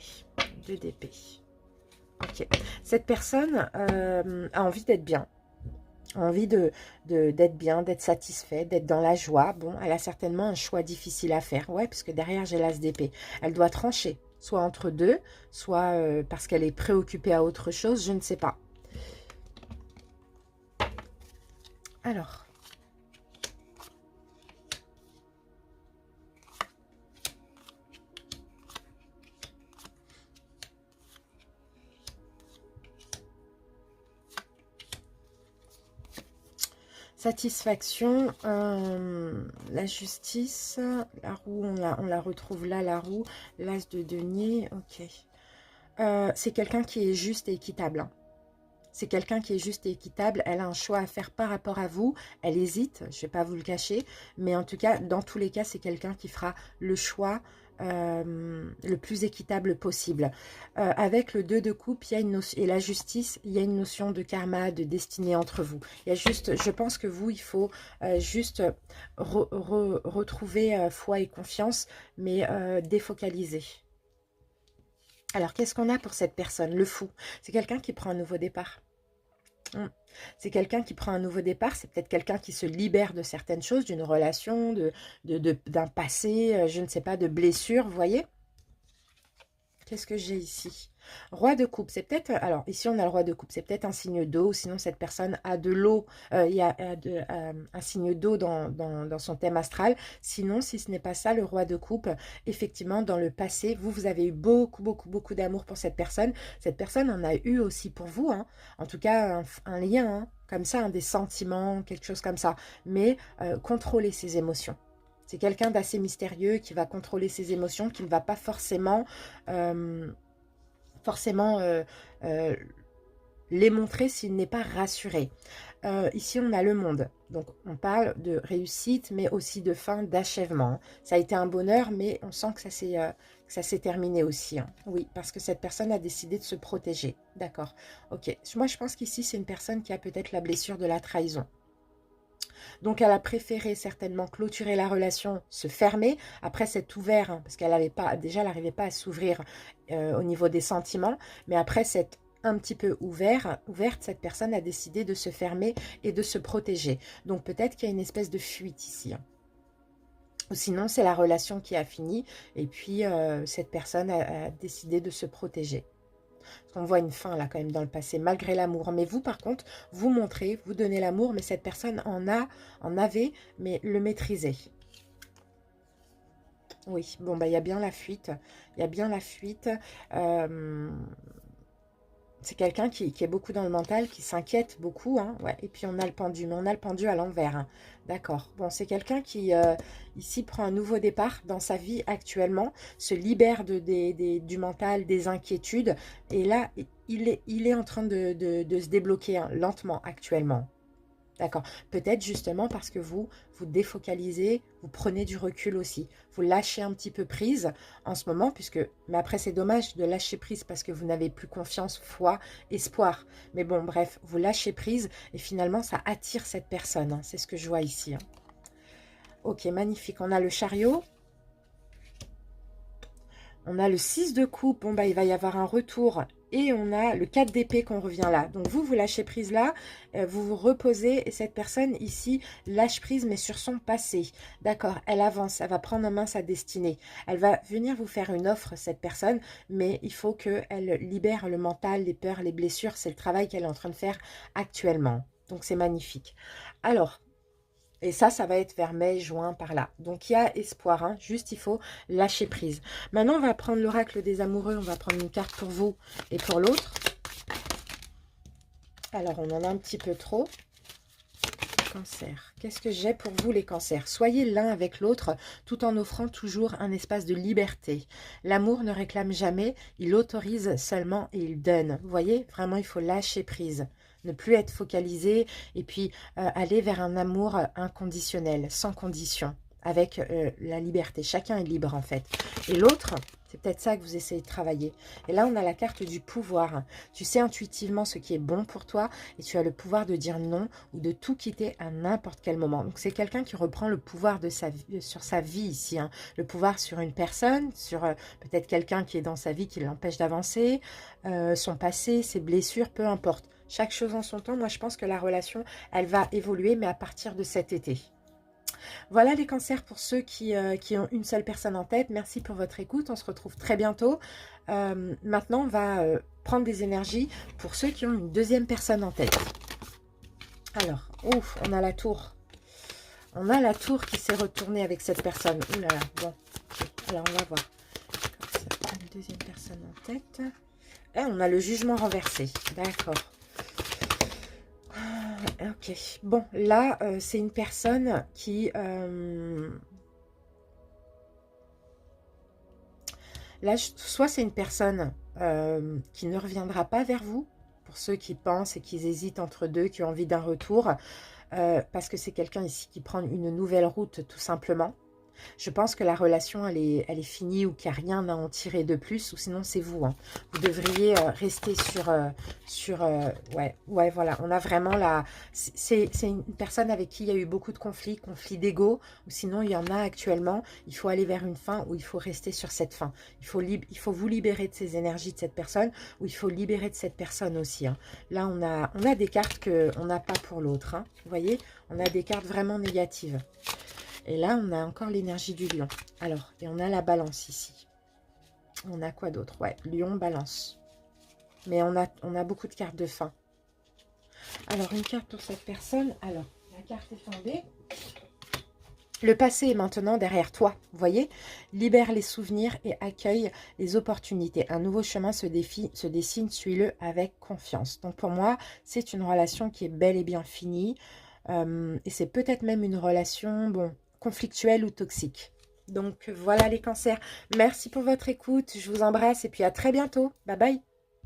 Speaker 1: 2 d'épée. Ok, cette personne a envie d'être bien. Envie d'être bien, d'être satisfait, d'être dans la joie. Bon, elle a certainement un choix difficile à faire. Ouais, parce que derrière, j'ai l'as d'épée. Elle doit trancher, soit entre deux, soit parce qu'elle est préoccupée à autre chose, je ne sais pas. Alors... Satisfaction, la justice, la roue, on la retrouve là, la roue, l'as de denier, ok. C'est quelqu'un qui est juste et équitable. Hein. C'est quelqu'un qui est juste et équitable, elle a un choix à faire par rapport à vous, elle hésite, je ne vais pas vous le cacher, mais en tout cas, dans tous les cas, c'est quelqu'un qui fera le choix le plus équitable possible. Avec le 2 de coupe, il y a une notion, et la justice, il y a une notion de karma, de destinée entre vous. Il y a juste, je pense que vous, il faut juste retrouver foi et confiance, mais défocaliser. Alors, qu'est-ce qu'on a pour cette personne? Le fou. C'est quelqu'un qui prend un nouveau départ. C'est quelqu'un qui prend un nouveau départ, c'est peut-être quelqu'un qui se libère de certaines choses, d'une relation, d'un passé, je ne sais pas, de blessures, vous voyez? Qu'est-ce que j'ai ici? Roi de coupe, c'est peut-être... Alors, ici, on a le roi de coupe, c'est peut-être un signe d'eau, sinon cette personne a de l'eau, il y a un signe d'eau dans son thème astral. Sinon, si ce n'est pas ça, le roi de coupe, effectivement, dans le passé, vous avez eu beaucoup d'amour pour cette personne. Cette personne en a eu aussi pour vous, hein. En tout cas, un lien, hein, comme ça, des sentiments, quelque chose comme ça. Mais contrôlez ses émotions. C'est quelqu'un d'assez mystérieux qui va contrôler ses émotions, qui ne va pas forcément les montrer s'il n'est pas rassuré. Ici, on a le monde. Donc, on parle de réussite, mais aussi de fin, d'achèvement. Ça a été un bonheur, mais on sent que ça s'est terminé aussi. Hein. Oui, parce que cette personne a décidé de se protéger. D'accord. Ok. Moi, je pense qu'ici, c'est une personne qui a peut-être la blessure de la trahison. Donc, elle a préféré certainement clôturer la relation, se fermer. Après, c'est ouvert, hein, parce qu'elle n'avait pas, déjà, elle n'arrivait pas à s'ouvrir au niveau des sentiments. Mais après, c'est un petit peu ouverte, cette personne a décidé de se fermer et de se protéger. Donc, peut-être qu'il y a une espèce de fuite ici. Hein. Ou sinon, c'est la relation qui a fini et puis cette personne a décidé de se protéger. On voit une fin là quand même dans le passé, malgré l'amour. Mais vous, par contre, vous montrez, vous donnez l'amour, mais cette personne en avait, mais le maîtrisait. Oui, bon, bah, il y a bien la fuite. Il y a bien la fuite. Euh, c'est quelqu'un qui est beaucoup dans le mental, qui s'inquiète beaucoup, hein, ouais. Et puis on a le pendu, mais on a le pendu à l'envers, hein. D'accord. Bon, c'est quelqu'un qui, ici, prend un nouveau départ dans sa vie actuellement, se libère du mental, des inquiétudes. Et là, il est en train de se débloquer, hein, lentement actuellement. D'accord. Peut-être justement parce que vous défocalisez, vous prenez du recul aussi. Vous lâchez un petit peu prise en ce moment, puisque, mais après c'est dommage de lâcher prise parce que vous n'avez plus confiance, foi, espoir. Mais bon, bref, vous lâchez prise et finalement ça attire cette personne, hein. C'est ce que je vois ici, hein. Ok, magnifique. On a le chariot. On a le 6 de coupe, bon bah il va y avoir un retour. Et on a le 4 d'épée qu'on revient là. Donc vous lâchez prise là, vous vous reposez. Et cette personne ici lâche prise mais sur son passé. D'accord, elle avance, elle va prendre en main sa destinée. Elle va venir vous faire une offre, cette personne. Mais il faut qu'elle libère le mental, les peurs, les blessures. C'est le travail qu'elle est en train de faire actuellement. Donc c'est magnifique. Alors, et ça va être vers mai, juin, par là. Donc, il y a espoir, hein. Juste, il faut lâcher prise. Maintenant, on va prendre l'oracle des amoureux. On va prendre une carte pour vous et pour l'autre. Alors, on en a un petit peu trop. Cancer. Qu'est-ce que j'ai pour vous, les cancers? Soyez l'un avec l'autre, tout en offrant toujours un espace de liberté. L'amour ne réclame jamais, il autorise seulement et il donne. Vous voyez, vraiment, il faut lâcher prise. Ne plus être focalisé et puis aller vers un amour inconditionnel, sans condition, avec la liberté. Chacun est libre, en fait. Et l'autre, c'est peut-être ça que vous essayez de travailler. Et là, on a la carte du pouvoir. Tu sais intuitivement ce qui est bon pour toi et tu as le pouvoir de dire non ou de tout quitter à n'importe quel moment. Donc, c'est quelqu'un qui reprend le pouvoir de sa vie, sur sa vie ici, hein. Le pouvoir sur une personne, sur peut-être quelqu'un qui est dans sa vie qui l'empêche d'avancer, son passé, ses blessures, peu importe. Chaque chose en son temps. Moi, je pense que la relation, elle va évoluer, mais à partir de cet été. Voilà les cancers pour ceux qui ont une seule personne en tête. Merci pour votre écoute. On se retrouve très bientôt. Maintenant, on va prendre des énergies pour ceux qui ont une deuxième personne en tête. Alors, ouf, on a la tour. On a la tour qui s'est retournée avec cette personne. Ouh là là, bon. Alors, on va voir. Une deuxième personne en tête. Et on a le jugement renversé. D'accord. Ok, bon, là, c'est une personne qui... là, soit c'est une personne qui ne reviendra pas vers vous, pour ceux qui pensent et qui hésitent entre deux, qui ont envie d'un retour, parce que c'est quelqu'un ici qui prend une nouvelle route, tout simplement. Je pense que la relation, elle est finie ou qu'il n'y a rien à en tirer de plus, ou sinon c'est vous, hein. Vous devriez rester ouais, voilà. On a vraiment la... C'est une personne avec qui il y a eu beaucoup de conflits d'ego, ou sinon il y en a actuellement. Il faut aller vers une fin où il faut rester sur cette fin. Il faut vous libérer de ces énergies de cette personne, ou il faut libérer de cette personne aussi, hein. Là, on a des cartes qu'on n'a pas pour l'autre, hein. Vous voyez, on a des cartes vraiment négatives. Et là, on a encore l'énergie du lion. Alors, et on a la balance ici. On a quoi d'autre? Ouais, lion, balance. Mais on a beaucoup de cartes de fin. Alors, une carte pour cette personne. Alors, la carte est tombée. Le passé est maintenant derrière toi, vous voyez. Libère les souvenirs et accueille les opportunités. Un nouveau chemin se dessine, suis-le avec confiance. Donc, pour moi, c'est une relation qui est bel et bien finie. Et c'est peut-être même une relation, bon, conflictuelle ou toxique. Donc voilà les cancers. Merci pour votre écoute. Je vous embrasse et puis à très bientôt. Bye bye.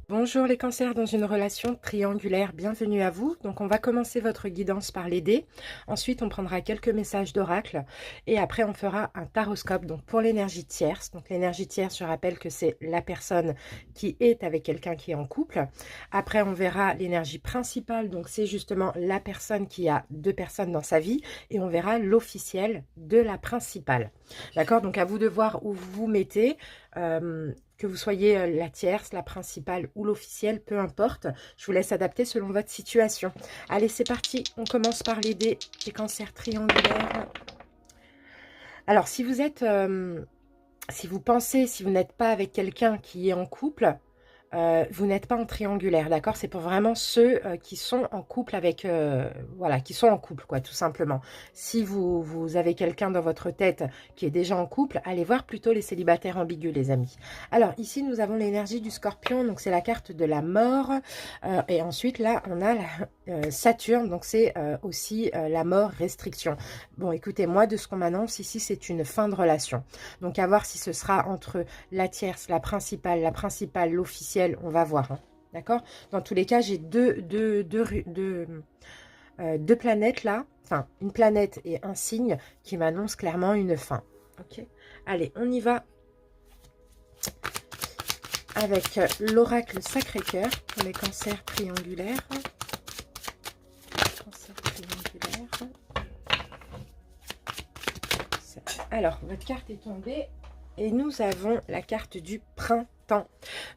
Speaker 1: Bonjour les cancers dans une relation triangulaire, bienvenue à vous. Donc on va commencer votre guidance par les dés. Ensuite on prendra quelques messages d'oracle et après on fera un taroscope donc pour l'énergie tierce. Donc l'énergie tierce, je rappelle que c'est la personne qui est avec quelqu'un qui est en couple. Après on verra l'énergie principale, donc c'est justement la personne qui a deux personnes dans sa vie et on verra l'officiel de la principale. D'accord, donc à vous de voir où vous vous mettez. Que vous soyez la tierce, la principale ou l'officielle, peu importe. Je vous laisse adapter selon votre situation. Allez, c'est parti. On commence par les dés des cancers triangulaires. Alors, si vous êtes... si vous pensez, si vous n'êtes pas avec quelqu'un qui est en couple, vous n'êtes pas en triangulaire, d'accord? C'est pour vraiment ceux qui sont en couple avec, voilà, qui sont en couple, quoi, tout simplement. Si vous avez quelqu'un dans votre tête qui est déjà en couple, allez voir plutôt les célibataires ambigus, les amis. Alors, ici, nous avons l'énergie du scorpion, donc c'est la carte de la mort. Et ensuite, là, on a Saturne, donc c'est aussi la mort, restriction. Bon, écoutez, moi, de ce qu'on m'annonce ici, c'est une fin de relation. Donc, à voir si ce sera entre la tierce, la principale, l'officielle, on va voir. Hein. D'accord? Dans tous les cas, j'ai deux planètes là, enfin, une planète et un signe qui m'annoncent clairement une fin. Ok? Allez, on y va avec l'oracle Sacré-Cœur pour les cancers triangulaires. Cancer triangulaire. Alors, votre carte est tombée et nous avons la carte du printemps.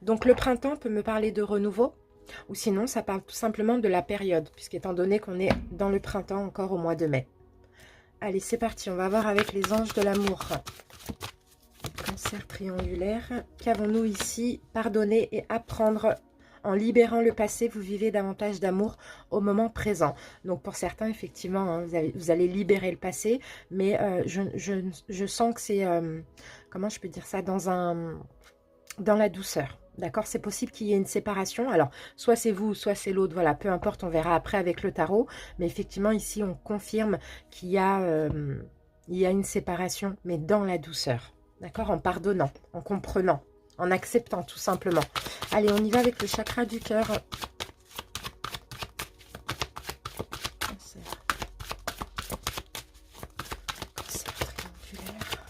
Speaker 1: Donc, le printemps peut me parler de renouveau ou sinon, ça parle tout simplement de la période, puisqu'étant donné qu'on est dans le printemps encore au mois de mai. Allez, c'est parti, on va voir avec les anges de l'amour. Cancer triangulaire. Qu'avons-nous ici? Pardonner et apprendre. En libérant le passé, vous vivez davantage d'amour au moment présent. Donc pour certains, effectivement, hein, vous allez libérer le passé, mais je sens que c'est, comment je peux dire ça, dans la douceur. D'accord? C'est possible qu'il y ait une séparation. Alors, soit c'est vous, soit c'est l'autre. Voilà, peu importe, on verra après avec le tarot. Mais effectivement, ici, on confirme qu'il y a une séparation, mais dans la douceur. D'accord? En pardonnant, en comprenant, en acceptant tout simplement. Allez, on y va avec le chakra du cœur. Cancer. Cancer triangulaire.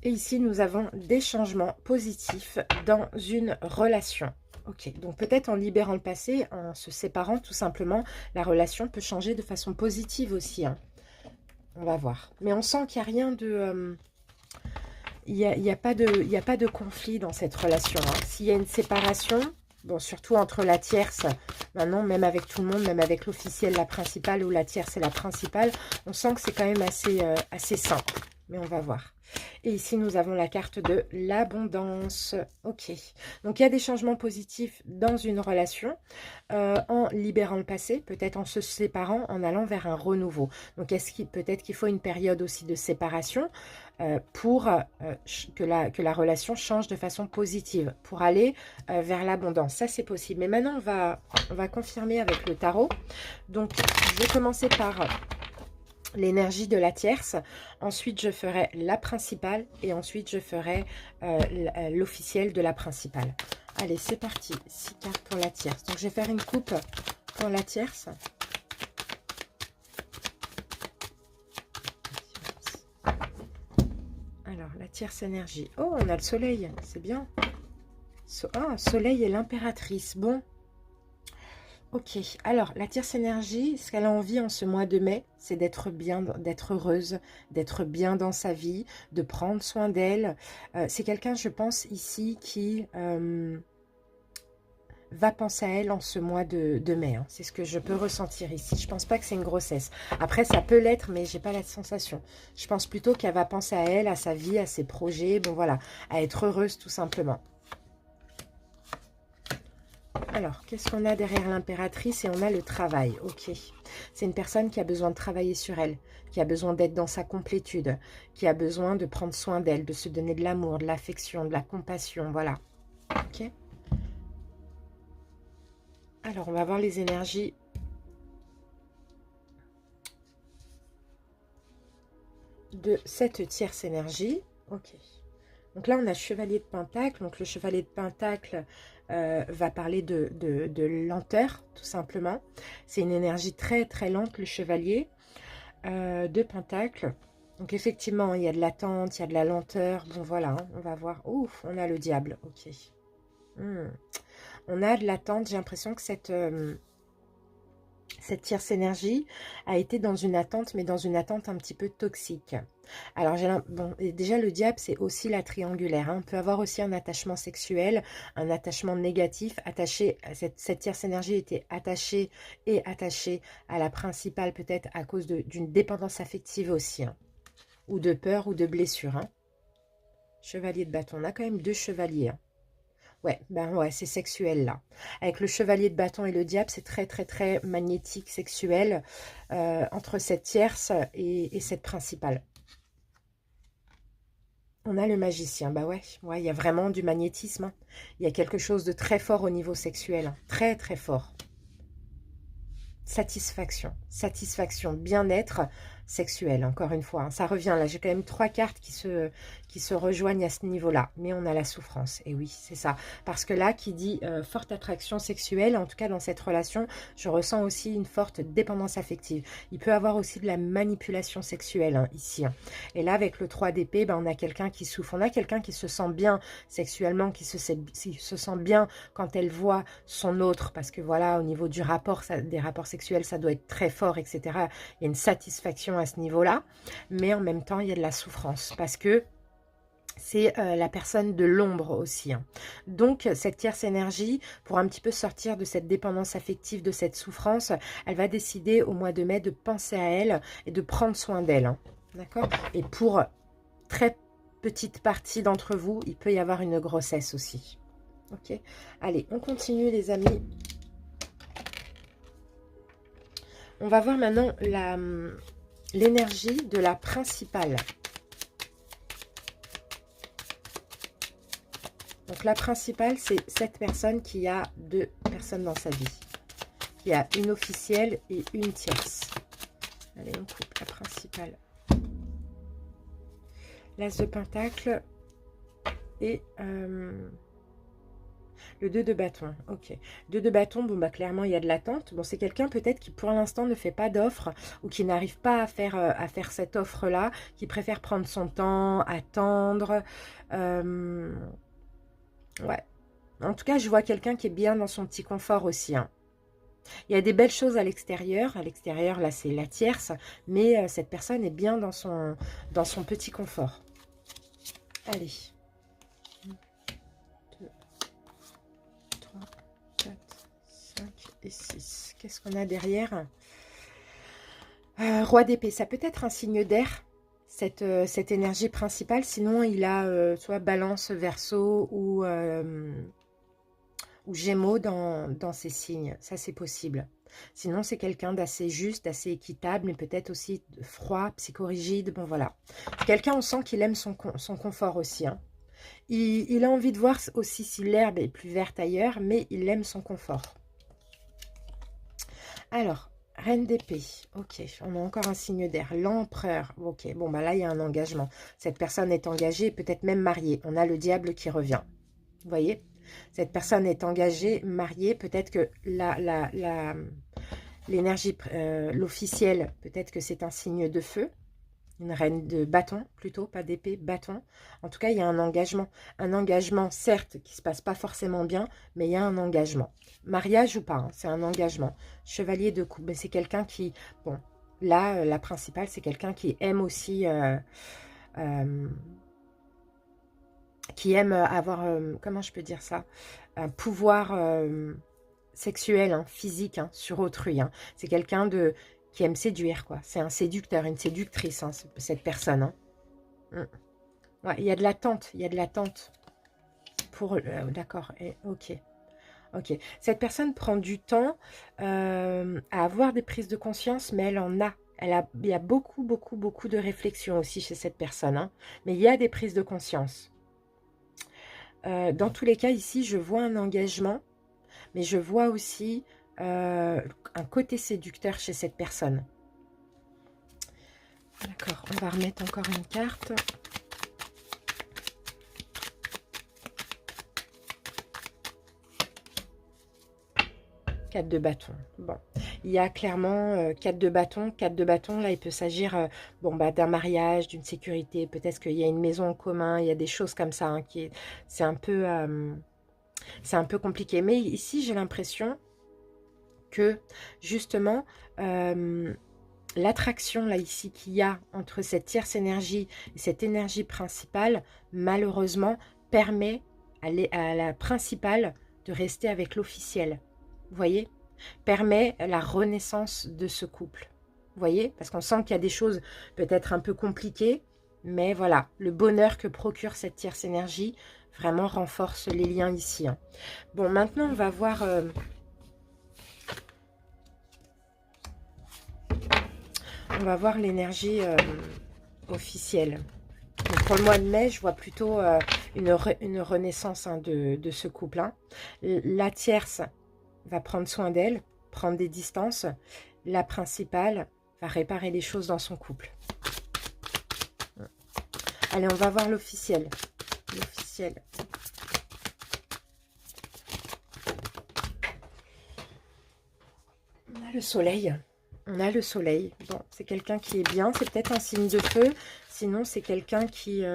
Speaker 1: Et ici, nous avons des changements positifs dans une relation. Ok, donc peut-être en libérant le passé, en se séparant tout simplement, la relation peut changer de façon positive aussi. Hein. On va voir. Mais on sent qu'il n'y a rien de... il n'y a pas de conflit dans cette relation. Hein. S'il y a une séparation, bon, surtout entre la tierce, maintenant, même avec tout le monde, même avec l'officiel, la principale, ou la tierce et la principale, on sent que c'est quand même assez simple. Mais on va voir. Et ici, nous avons la carte de l'abondance. Ok. Donc, il y a des changements positifs dans une relation en libérant le passé, peut-être en se séparant, en allant vers un renouveau. Donc, peut-être qu'il faut une période aussi de séparation pour que la relation change de façon positive, pour aller vers l'abondance. Ça, c'est possible. Mais maintenant, on va confirmer avec le tarot. Donc, je vais commencer par... l'énergie de la tierce, ensuite je ferai la principale et ensuite je ferai l'officiel de la principale. Allez, c'est parti, 6 cartes pour la tierce. Donc je vais faire une coupe pour la tierce. Alors, la tierce énergie. Oh, on a le soleil, c'est bien. Soleil et l'impératrice, bon. Ok, alors la tierce énergie, ce qu'elle a envie en ce mois de mai, c'est d'être bien, d'être heureuse, d'être bien dans sa vie, de prendre soin d'elle. C'est quelqu'un, je pense, ici qui va penser à elle en ce mois de mai. Hein. C'est ce que je peux ressentir ici. Je pense pas que c'est une grossesse. Après, ça peut l'être, mais j'ai pas la sensation. Je pense plutôt qu'elle va penser à elle, à sa vie, à ses projets, bon voilà, à être heureuse tout simplement. Alors, qu'est-ce qu'on a derrière l'impératrice? Et on a le travail, ok. C'est une personne qui a besoin de travailler sur elle, qui a besoin d'être dans sa complétude, qui a besoin de prendre soin d'elle, de se donner de l'amour, de l'affection, de la compassion, voilà. Ok. Alors, on va voir les énergies de cette tierce énergie. Ok. Donc là, on a Chevalier de Pentacle. Donc le Chevalier de Pentacle va parler de lenteur, tout simplement. C'est une énergie très, très lente, le Chevalier de Pentacle. Donc effectivement, il y a de l'attente, il y a de la lenteur. Bon, voilà, hein, on va voir. Ouf, on a le diable, ok. On a de l'attente. J'ai l'impression que cette tierce énergie a été dans une attente, mais dans une attente un petit peu toxique. Alors, bon, déjà, le diable, c'est aussi la triangulaire. Hein. On peut avoir aussi un attachement sexuel, un attachement négatif. Cette tierce énergie était attachée à la principale, peut-être à cause d'une dépendance affective aussi. Hein. Ou de peur ou de blessure. Hein. Chevalier de bâton. On a quand même 2 chevaliers. Hein. Ouais, ben ouais, c'est sexuel là. Avec le chevalier de bâton et le diable, c'est très très très magnétique, sexuel, entre cette tierce et cette principale. On a le magicien, bah ouais, ouais, il y a vraiment du magnétisme. Hein. Il y a quelque chose de très fort au niveau sexuel, hein. Très très fort. Satisfaction, satisfaction, bien-être sexuel, encore une fois. Hein. Ça revient, là, j'ai quand même 3 cartes qui se rejoignent à ce niveau-là. Mais on a la souffrance, et oui, c'est ça. Parce que là, qui dit forte attraction sexuelle, en tout cas dans cette relation, je ressens aussi une forte dépendance affective. Il peut y avoir aussi de la manipulation sexuelle, hein, ici. Hein. Et là, avec le 3 d'épée, ben, on a quelqu'un qui souffre. On a quelqu'un qui se sent bien sexuellement, qui se sent bien quand elle voit son autre. Parce que voilà, au niveau du rapport, des rapports sexuels, ça doit être très fort, etc. Il y a une satisfaction à ce niveau-là, mais en même temps, il y a de la souffrance, parce que c'est la personne de l'ombre aussi. Hein. Donc, cette tierce énergie, pour un petit peu sortir de cette dépendance affective, de cette souffrance, elle va décider au mois de mai de penser à elle et de prendre soin d'elle. Hein. D'accord? Et pour très petite partie d'entre vous, il peut y avoir une grossesse aussi. Ok? Allez, on continue les amis. On va voir maintenant l'énergie de la principale. Donc la principale, c'est cette personne qui a 2 personnes dans sa vie. Il y a une officielle et une tierce. Allez, on coupe la principale. L'As de Pentacle et le 2 de bâton. Ok. 2 de bâton, bon bah clairement il y a de l'attente. Bon, c'est quelqu'un peut-être qui pour l'instant ne fait pas d'offre ou qui n'arrive pas à faire cette offre-là, qui préfère prendre son temps, attendre. Ouais. En tout cas, je vois quelqu'un qui est bien dans son petit confort aussi. Hein. Il y a des belles choses à l'extérieur. À l'extérieur, là, c'est la tierce. Mais cette personne est bien dans son petit confort. Allez. 1, 2, 3, 4, 5 et 6. Qu'est-ce qu'on a derrière? Roi d'épée. Ça peut être un signe d'air, cette énergie principale. Sinon, il a soit balance, verseau ou Gémeaux dans ces signes. Ça, c'est possible. Sinon, c'est quelqu'un d'assez juste, d'assez équitable, mais peut-être aussi froid, psychorigide. Bon, voilà. Quelqu'un, on sent qu'il aime son confort aussi. Hein. Il a envie de voir aussi si l'herbe est plus verte ailleurs, mais il aime son confort. Alors, Reine d'épée. Ok, on a encore un signe d'air. L'empereur. Ok, bon, bah là, il y a un engagement. Cette personne est engagée, peut-être même mariée. On a le diable qui revient. Vous voyez ? Cette personne est engagée, mariée, peut-être que l'énergie, l'officiel, peut-être que c'est un signe de feu, une reine de bâton, plutôt, pas d'épée, bâton. En tout cas, il y a un engagement. Un engagement, certes, qui ne se passe pas forcément bien, mais il y a un engagement. Mariage ou pas, hein, c'est un engagement. Chevalier de coupe, c'est quelqu'un qui, bon, là, la principale, c'est quelqu'un qui aime aussi... qui aime avoir, comment je peux dire ça, un pouvoir sexuel, hein, physique, hein, sur autrui. Hein. C'est quelqu'un qui aime séduire, quoi. C'est un séducteur, une séductrice, hein, cette personne. Hein. Ouais, il y a de l'attente, il y a de l'attente. Pour, d'accord, ok. Ok, cette personne prend du temps à avoir des prises de conscience, mais elle en a. Il y a beaucoup, beaucoup, beaucoup de réflexion aussi chez cette personne. Hein. Mais il y a des prises de conscience. Dans tous les cas, ici, je vois un engagement, mais je vois aussi un côté séducteur chez cette personne. D'accord, on va remettre encore une carte. Quatre de bâton. Bon, il y a clairement 4 de bâton. 4 de bâton, là, il peut s'agir bon, bah, d'un mariage, d'une sécurité. Peut-être qu'il y a une maison en commun. Il y a des choses comme ça. Hein, c'est un peu compliqué. Mais ici, j'ai l'impression que, justement, l'attraction, là, ici, qu'il y a entre cette tierce énergie et cette énergie principale, malheureusement, permet à la principale de rester avec l'officiel. Vous voyez, permet la renaissance de ce couple. Vous voyez, parce qu'on sent qu'il y a des choses peut-être un peu compliquées, Mais voilà, le bonheur que procure cette tierce énergie vraiment renforce les liens ici. Hein. Bon, maintenant, on va voir... on va voir l'énergie officielle. Donc pour le mois de mai, je vois plutôt une renaissance hein, de ce couple. Hein. La tierce va prendre soin d'elle, prendre des distances. La principale va réparer les choses dans son couple. Allez, on va voir l'officiel. L'officiel. On a le soleil. On a le soleil. Bon, c'est quelqu'un qui est bien. C'est peut-être un signe de feu. Sinon, c'est quelqu'un qui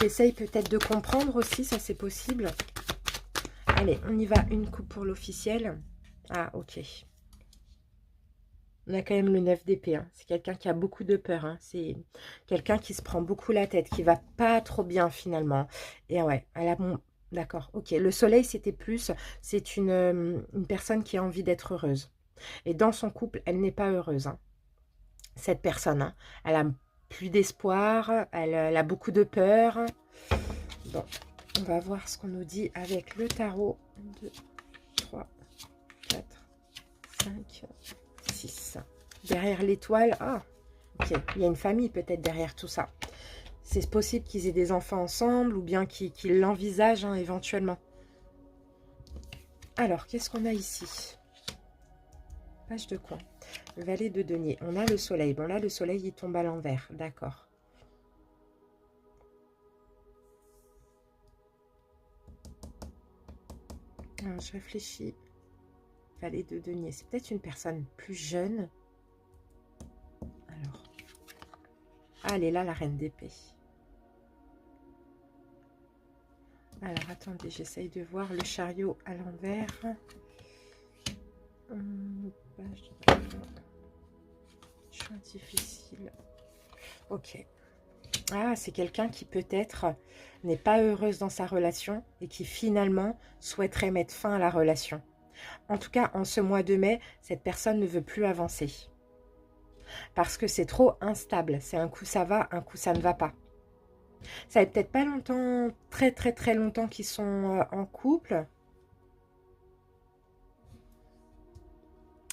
Speaker 1: essaye peut-être de comprendre aussi. Ça, c'est possible. Allez, on y va. Une coupe pour l'officiel. Ah, ok. On a quand même le 9 d'épée. Hein. C'est quelqu'un qui a beaucoup de peur. Hein. C'est quelqu'un qui se prend beaucoup la tête, qui va pas trop bien finalement. Et ouais, elle a bon... D'accord, ok. Le soleil, c'était plus... C'est une personne qui a envie d'être heureuse. Et dans son couple, elle n'est pas heureuse. Hein. Cette personne, hein. Elle a plus d'espoir. Elle a beaucoup de peur. Bon, on va voir ce qu'on nous dit avec le tarot. 1, 2, 3, 4, 5... 6. Derrière l'étoile, ah, ok, il y a une famille peut-être derrière tout ça. C'est possible qu'ils aient des enfants ensemble ou bien qu'ils l'envisagent hein, éventuellement. Alors, qu'est-ce qu'on a ici? Page de coin. Le valet de denier. On a le soleil. Bon, là, le soleil, il tombe à l'envers. D'accord. Je réfléchis. Valet de denier. C'est peut-être une personne plus jeune. Alors. Ah, elle est là, la reine d'épée. Alors, attendez, j'essaye de voir le chariot à l'envers. Choix difficile. Ok. Ah, c'est quelqu'un qui peut-être n'est pas heureuse dans sa relation et qui finalement souhaiterait mettre fin à la relation. En tout cas, en ce mois de mai, cette personne ne veut plus avancer. Parce que c'est trop instable. C'est un coup ça va, un coup ça ne va pas. Ça fait peut-être pas longtemps, très longtemps qu'ils sont en couple.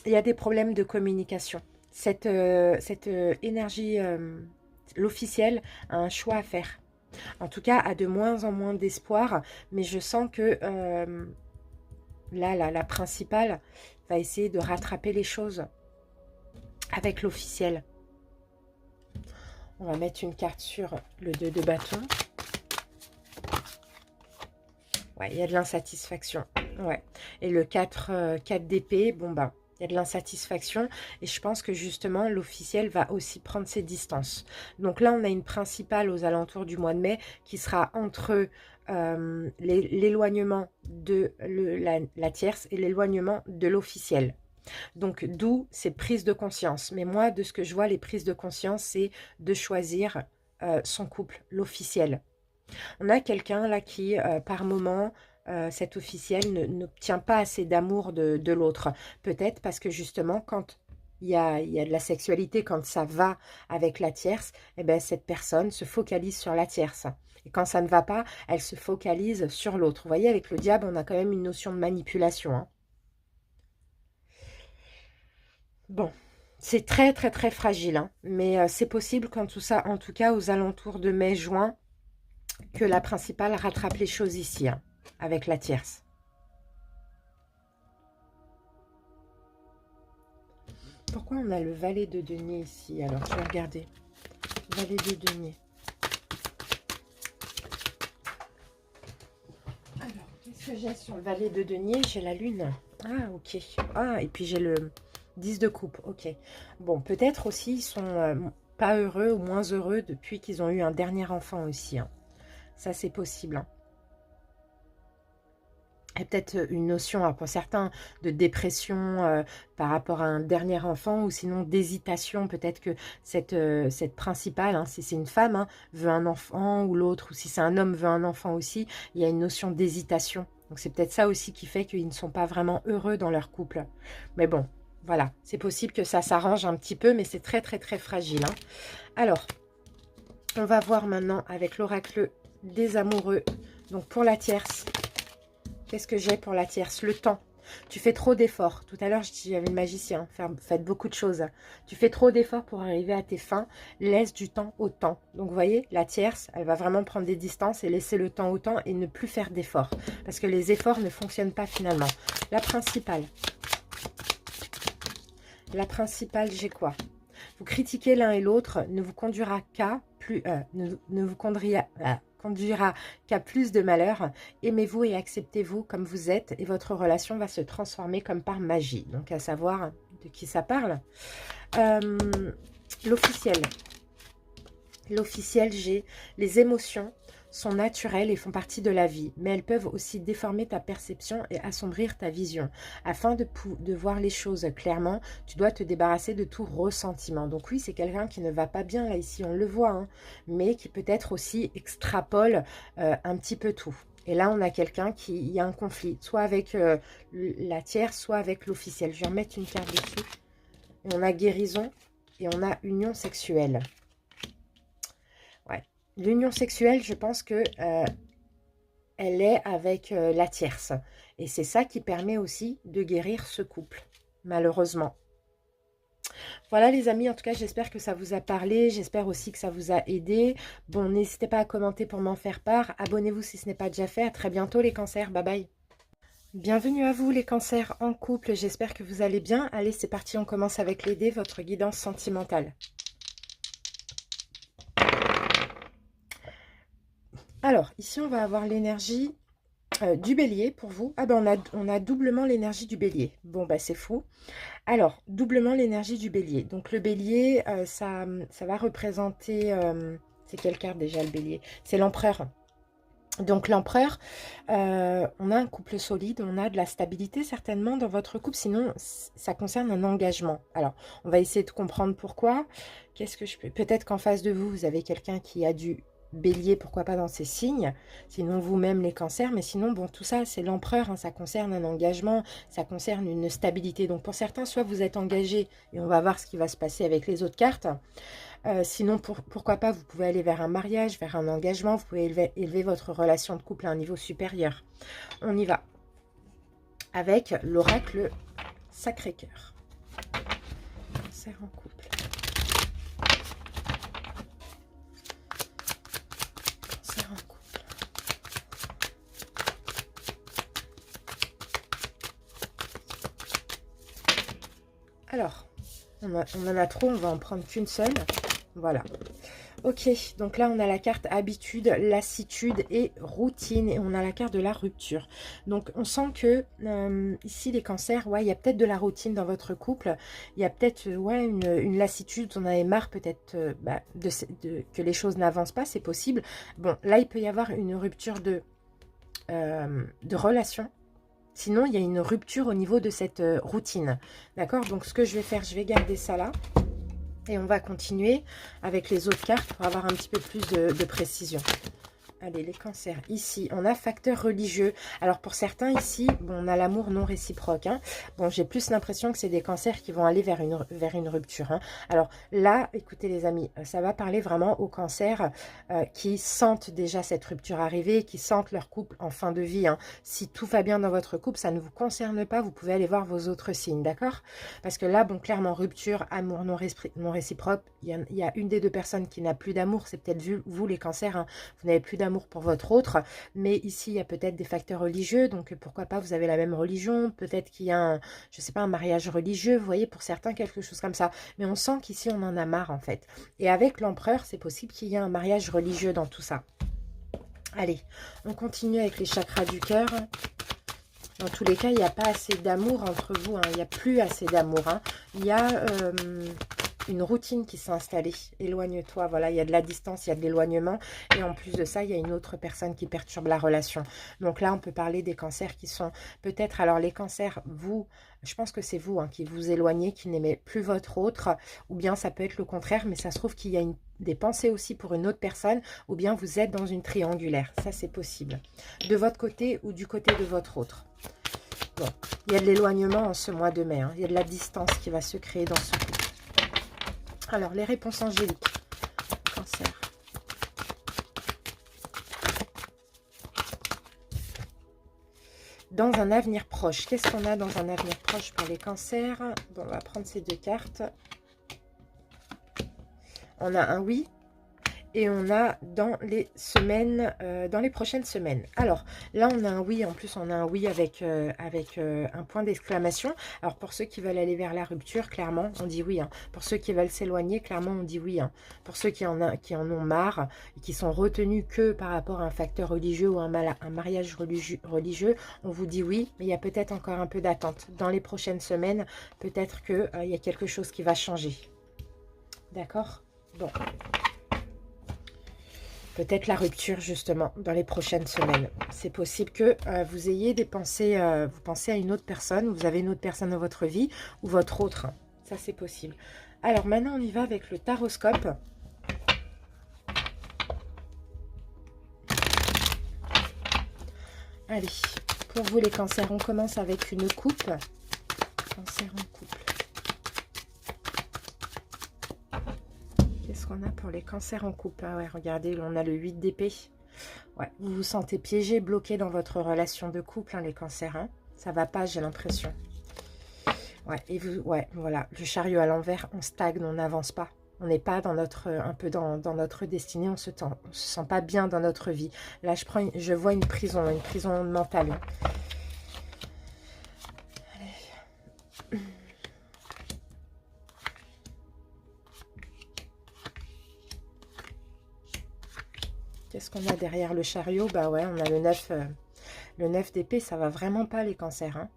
Speaker 1: Il y a des problèmes de communication. Cette énergie, l'officiel, a un choix à faire. En tout cas, a de moins en moins d'espoir. Mais je sens que là, la principale va essayer de rattraper les choses avec l'officiel. On va mettre une carte sur le 2 de bâton. Ouais, il y a de l'insatisfaction. Ouais. Et le 4 d'épée, bon ben, il y a de l'insatisfaction. Et je pense que justement, l'officiel va aussi prendre ses distances. Donc là, on a une principale aux alentours du mois de mai qui sera entre l'éloignement de la tierce et l'éloignement de l'officiel. Donc, d'où ces prises de conscience. Mais moi, de ce que je vois, les prises de conscience, c'est de choisir son couple, l'officiel. On a quelqu'un là qui, par moment, cet officiel n'obtient pas assez d'amour de l'autre. Peut-être parce que justement, quand il y a de la sexualité, quand ça va avec la tierce, eh ben, cette personne se focalise sur la tierce. Et quand ça ne va pas, elle se focalise sur l'autre. Vous voyez, avec le diable, on a quand même une notion de manipulation. Hein. Bon, c'est très fragile, hein, mais c'est possible quand tout ça, en tout cas aux alentours de mai-juin, que la principale rattrape les choses ici, hein, avec la tierce. Pourquoi on a le valet de denier ici? Alors, je vais regarder. Valet de denier. Alors, qu'est-ce que j'ai sur le valet de denier? J'ai la lune. Ah, ok. Ah, et puis j'ai le 10 de coupe. Ok. Bon, peut-être aussi ils sont pas heureux ou moins heureux depuis qu'ils ont eu un dernier enfant aussi. Hein. Ça, c'est possible. Hein. Et peut-être une notion, hein, pour certains, de dépression par rapport à un dernier enfant, ou sinon d'hésitation. Peut-être que cette principale, hein, si c'est une femme, hein, veut un enfant, ou l'autre, ou si c'est un homme, veut un enfant aussi, il y a une notion d'hésitation. Donc c'est peut-être ça aussi qui fait qu'ils ne sont pas vraiment heureux dans leur couple. Mais bon, voilà, c'est possible que ça s'arrange un petit peu, mais c'est très fragile. Hein. Alors, On va voir maintenant avec l'oracle des amoureux. Donc pour la tierce, qu'est-ce que j'ai pour la tierce? Le temps. Tu fais trop d'efforts. Tout à l'heure, je dis, j'avais le magicien. Faites beaucoup de choses. Tu fais trop d'efforts pour arriver à tes fins. Laisse du temps au temps. Donc, vous voyez, la tierce, elle va vraiment prendre des distances et laisser le temps au temps et ne plus faire d'efforts. Parce que les efforts ne fonctionnent pas finalement. La principale. La principale, j'ai quoi? Vous critiquez l'un et l'autre ne vous conduira qu'à plus... ne vous conduira qu'à plus de malheur. Aimez-vous et acceptez-vous comme vous êtes et votre relation va se transformer comme par magie. Donc, à savoir de qui ça parle. L'officiel. L'officiel, j'ai les émotions sont naturelles et font partie de la vie, mais elles peuvent aussi déformer ta perception et assombrir ta vision. Afin de voir les choses clairement, tu dois te débarrasser de tout ressentiment. Donc oui, c'est quelqu'un qui ne va pas bien, là, ici, on le voit, hein, mais qui peut-être aussi extrapole un petit peu tout. Et là, on a quelqu'un qui, il y a un conflit, soit avec la tierce, soit avec l'officiel. Je vais remettre une carte dessus. Et on a guérison et on a union sexuelle. Ouais. L'union sexuelle, je pense que elle est avec la tierce. Et c'est ça qui permet aussi de guérir ce couple, malheureusement. Voilà les amis, en tout cas j'espère que ça vous a parlé, j'espère aussi que ça vous a aidé. Bon, n'hésitez pas à commenter pour m'en faire part, abonnez-vous si ce n'est pas déjà fait, à très bientôt les cancers, bye bye. Bienvenue à vous les cancers en couple, j'espère que vous allez bien. Allez c'est parti, on commence avec les dés, votre guidance sentimentale. Alors, ici, on va avoir l'énergie du bélier pour vous. Ah ben, on a doublement l'énergie du bélier. Bon, bah c'est fou. Alors, doublement l'énergie du bélier. Donc, le bélier, ça va représenter... c'est quelle carte déjà, le bélier? C'est l'empereur. Donc, l'empereur, on a un couple solide, on a de la stabilité certainement dans votre couple. Sinon, ça concerne un engagement. Alors, on va essayer de comprendre pourquoi. Qu'est-ce que je peux... Peut-être qu'en face de vous, vous avez quelqu'un qui a du... Bélier, pourquoi pas dans ces signes, sinon vous-même les cancers, mais sinon, bon, tout ça, c'est l'empereur, hein, ça concerne un engagement, ça concerne une stabilité. Donc, pour certains, soit vous êtes engagé, et on va voir ce qui va se passer avec les autres cartes, sinon, pourquoi pas, vous pouvez aller vers un mariage, vers un engagement, vous pouvez élever votre relation de couple à un niveau supérieur. On y va avec l'oracle Sacré-Cœur. Cancer en couple. Alors, on en a trop, on va en prendre qu'une seule. Voilà. Ok, donc là, on a la carte habitude, lassitude et routine. Et on a la carte de la rupture. Donc, on sent que ici, les cancers, ouais, il y a peut-être de la routine dans votre couple. Il y a peut-être ouais, une lassitude. On avait marre peut-être que les choses n'avancent pas, c'est possible. Bon, là, il peut y avoir une rupture de relation. Sinon, il y a une rupture au niveau de cette routine. D'accord? Donc, ce que je vais faire, je vais garder ça là. Et on va continuer avec les autres cartes pour avoir un petit peu plus de précision. Allez, les cancers. Ici, on a facteur religieux. Alors, pour certains, ici, bon, on a l'amour non réciproque. Hein. Bon, j'ai plus l'impression que c'est des cancers qui vont aller vers une rupture. Hein. Alors, là, écoutez les amis, ça va parler vraiment aux cancers qui sentent déjà cette rupture arriver, qui sentent leur couple en fin de vie. Hein. Si tout va bien dans votre couple, ça ne vous concerne pas, vous pouvez aller voir vos autres signes, d'accord? Parce que là, bon, clairement, rupture, amour non réciproque, il y a une des deux personnes qui n'a plus d'amour, c'est peut-être vous, les cancers, hein. Vous n'avez plus d'amour pour votre autre, mais ici il y a peut-être des facteurs religieux, donc pourquoi pas vous avez la même religion, peut-être qu'il y a je sais pas, un mariage religieux, vous voyez, pour certains quelque chose comme ça, mais on sent qu'ici on en a marre en fait, et avec l'empereur c'est possible qu'il y ait un mariage religieux dans tout ça. Allez, on continue avec les chakras du cœur. Dans tous les cas, il n'y a pas assez d'amour entre vous, hein. Il n'y a plus assez d'amour, hein. Il y a une routine qui s'est installée. Éloigne-toi, voilà, il y a de la distance, il y a de l'éloignement. Et en plus de ça, il y a une autre personne qui perturbe la relation. Donc là, on peut parler des cancers qui sont peut-être... Alors les cancers, vous, je pense que c'est vous hein, qui vous éloignez, qui n'aimez plus votre autre. Ou bien ça peut être le contraire, mais ça se trouve qu'il y a des pensées aussi pour une autre personne. Ou bien vous êtes dans une triangulaire. Ça, c'est possible. De votre côté ou du côté de votre autre. Bon, il y a de l'éloignement en ce mois de mai. Hein. Il y a de la distance qui va se créer dans ce couple. Alors, les réponses angéliques. Cancer. dans un avenir proche. Qu'est-ce qu'on a dans un avenir proche pour les cancers? Bon, on va prendre ces deux cartes. On a un oui. Et on a dans les semaines, dans les prochaines semaines. Alors, là, on a un oui. En plus, on a un oui avec un point d'exclamation. Alors, pour ceux qui veulent aller vers la rupture, clairement, on dit oui. Hein. Pour ceux qui veulent s'éloigner, clairement, on dit oui. Hein. Pour ceux qui en ont marre et qui sont retenus que par rapport à un facteur religieux ou un mariage religieux, on vous dit oui. Mais il y a peut-être encore un peu d'attente. Dans les prochaines semaines, peut-être qu'il y a quelque chose qui va changer. D'accord? Bon. Peut-être la rupture, justement, dans les prochaines semaines. C'est possible que vous ayez des pensées, vous pensez à une autre personne, ou vous avez une autre personne dans votre vie, ou votre autre. Ça, c'est possible. Alors, maintenant, on y va avec le taroscope. Allez, pour vous, les cancers, on commence avec une coupe. Cancer en couple. Qu'est-ce qu'on a pour les cancers en couple? Ah ouais, regardez, on a le 8 d'épée. Ouais, vous vous sentez piégé, bloqué dans votre relation de couple, hein, les cancers. Hein. Ça va pas, j'ai l'impression. Ouais, et vous, ouais, voilà, le chariot à l'envers, on stagne, on n'avance pas. On n'est pas dans notre, un peu dans notre destinée, on se sent pas bien dans notre vie. Là, je vois une prison mentale. Allez. Qu'est-ce qu'on a derrière le chariot? Bah ouais, on a le 9 d'épée, ça va vraiment pas les cancers. Hein.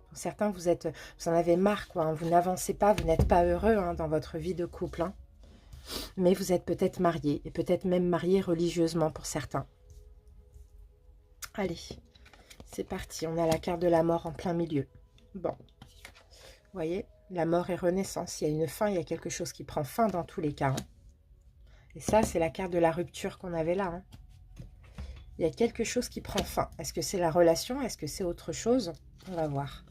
Speaker 1: Pour certains, vous en avez marre, quoi. Hein. Vous n'avancez pas, vous n'êtes pas heureux hein, dans votre vie de couple. Hein. Mais vous êtes peut-être marié, et peut-être même marié religieusement pour certains. Allez, c'est parti. On a la carte de la mort en plein milieu. Bon, vous voyez, la mort et renaissance. Il y a une fin, il y a quelque chose qui prend fin dans tous les cas. Hein. Et ça, c'est la carte de la rupture qu'on avait là. Hein. Il y a quelque chose qui prend fin. Est-ce que c'est la relation? Est-ce que c'est autre chose? On va voir.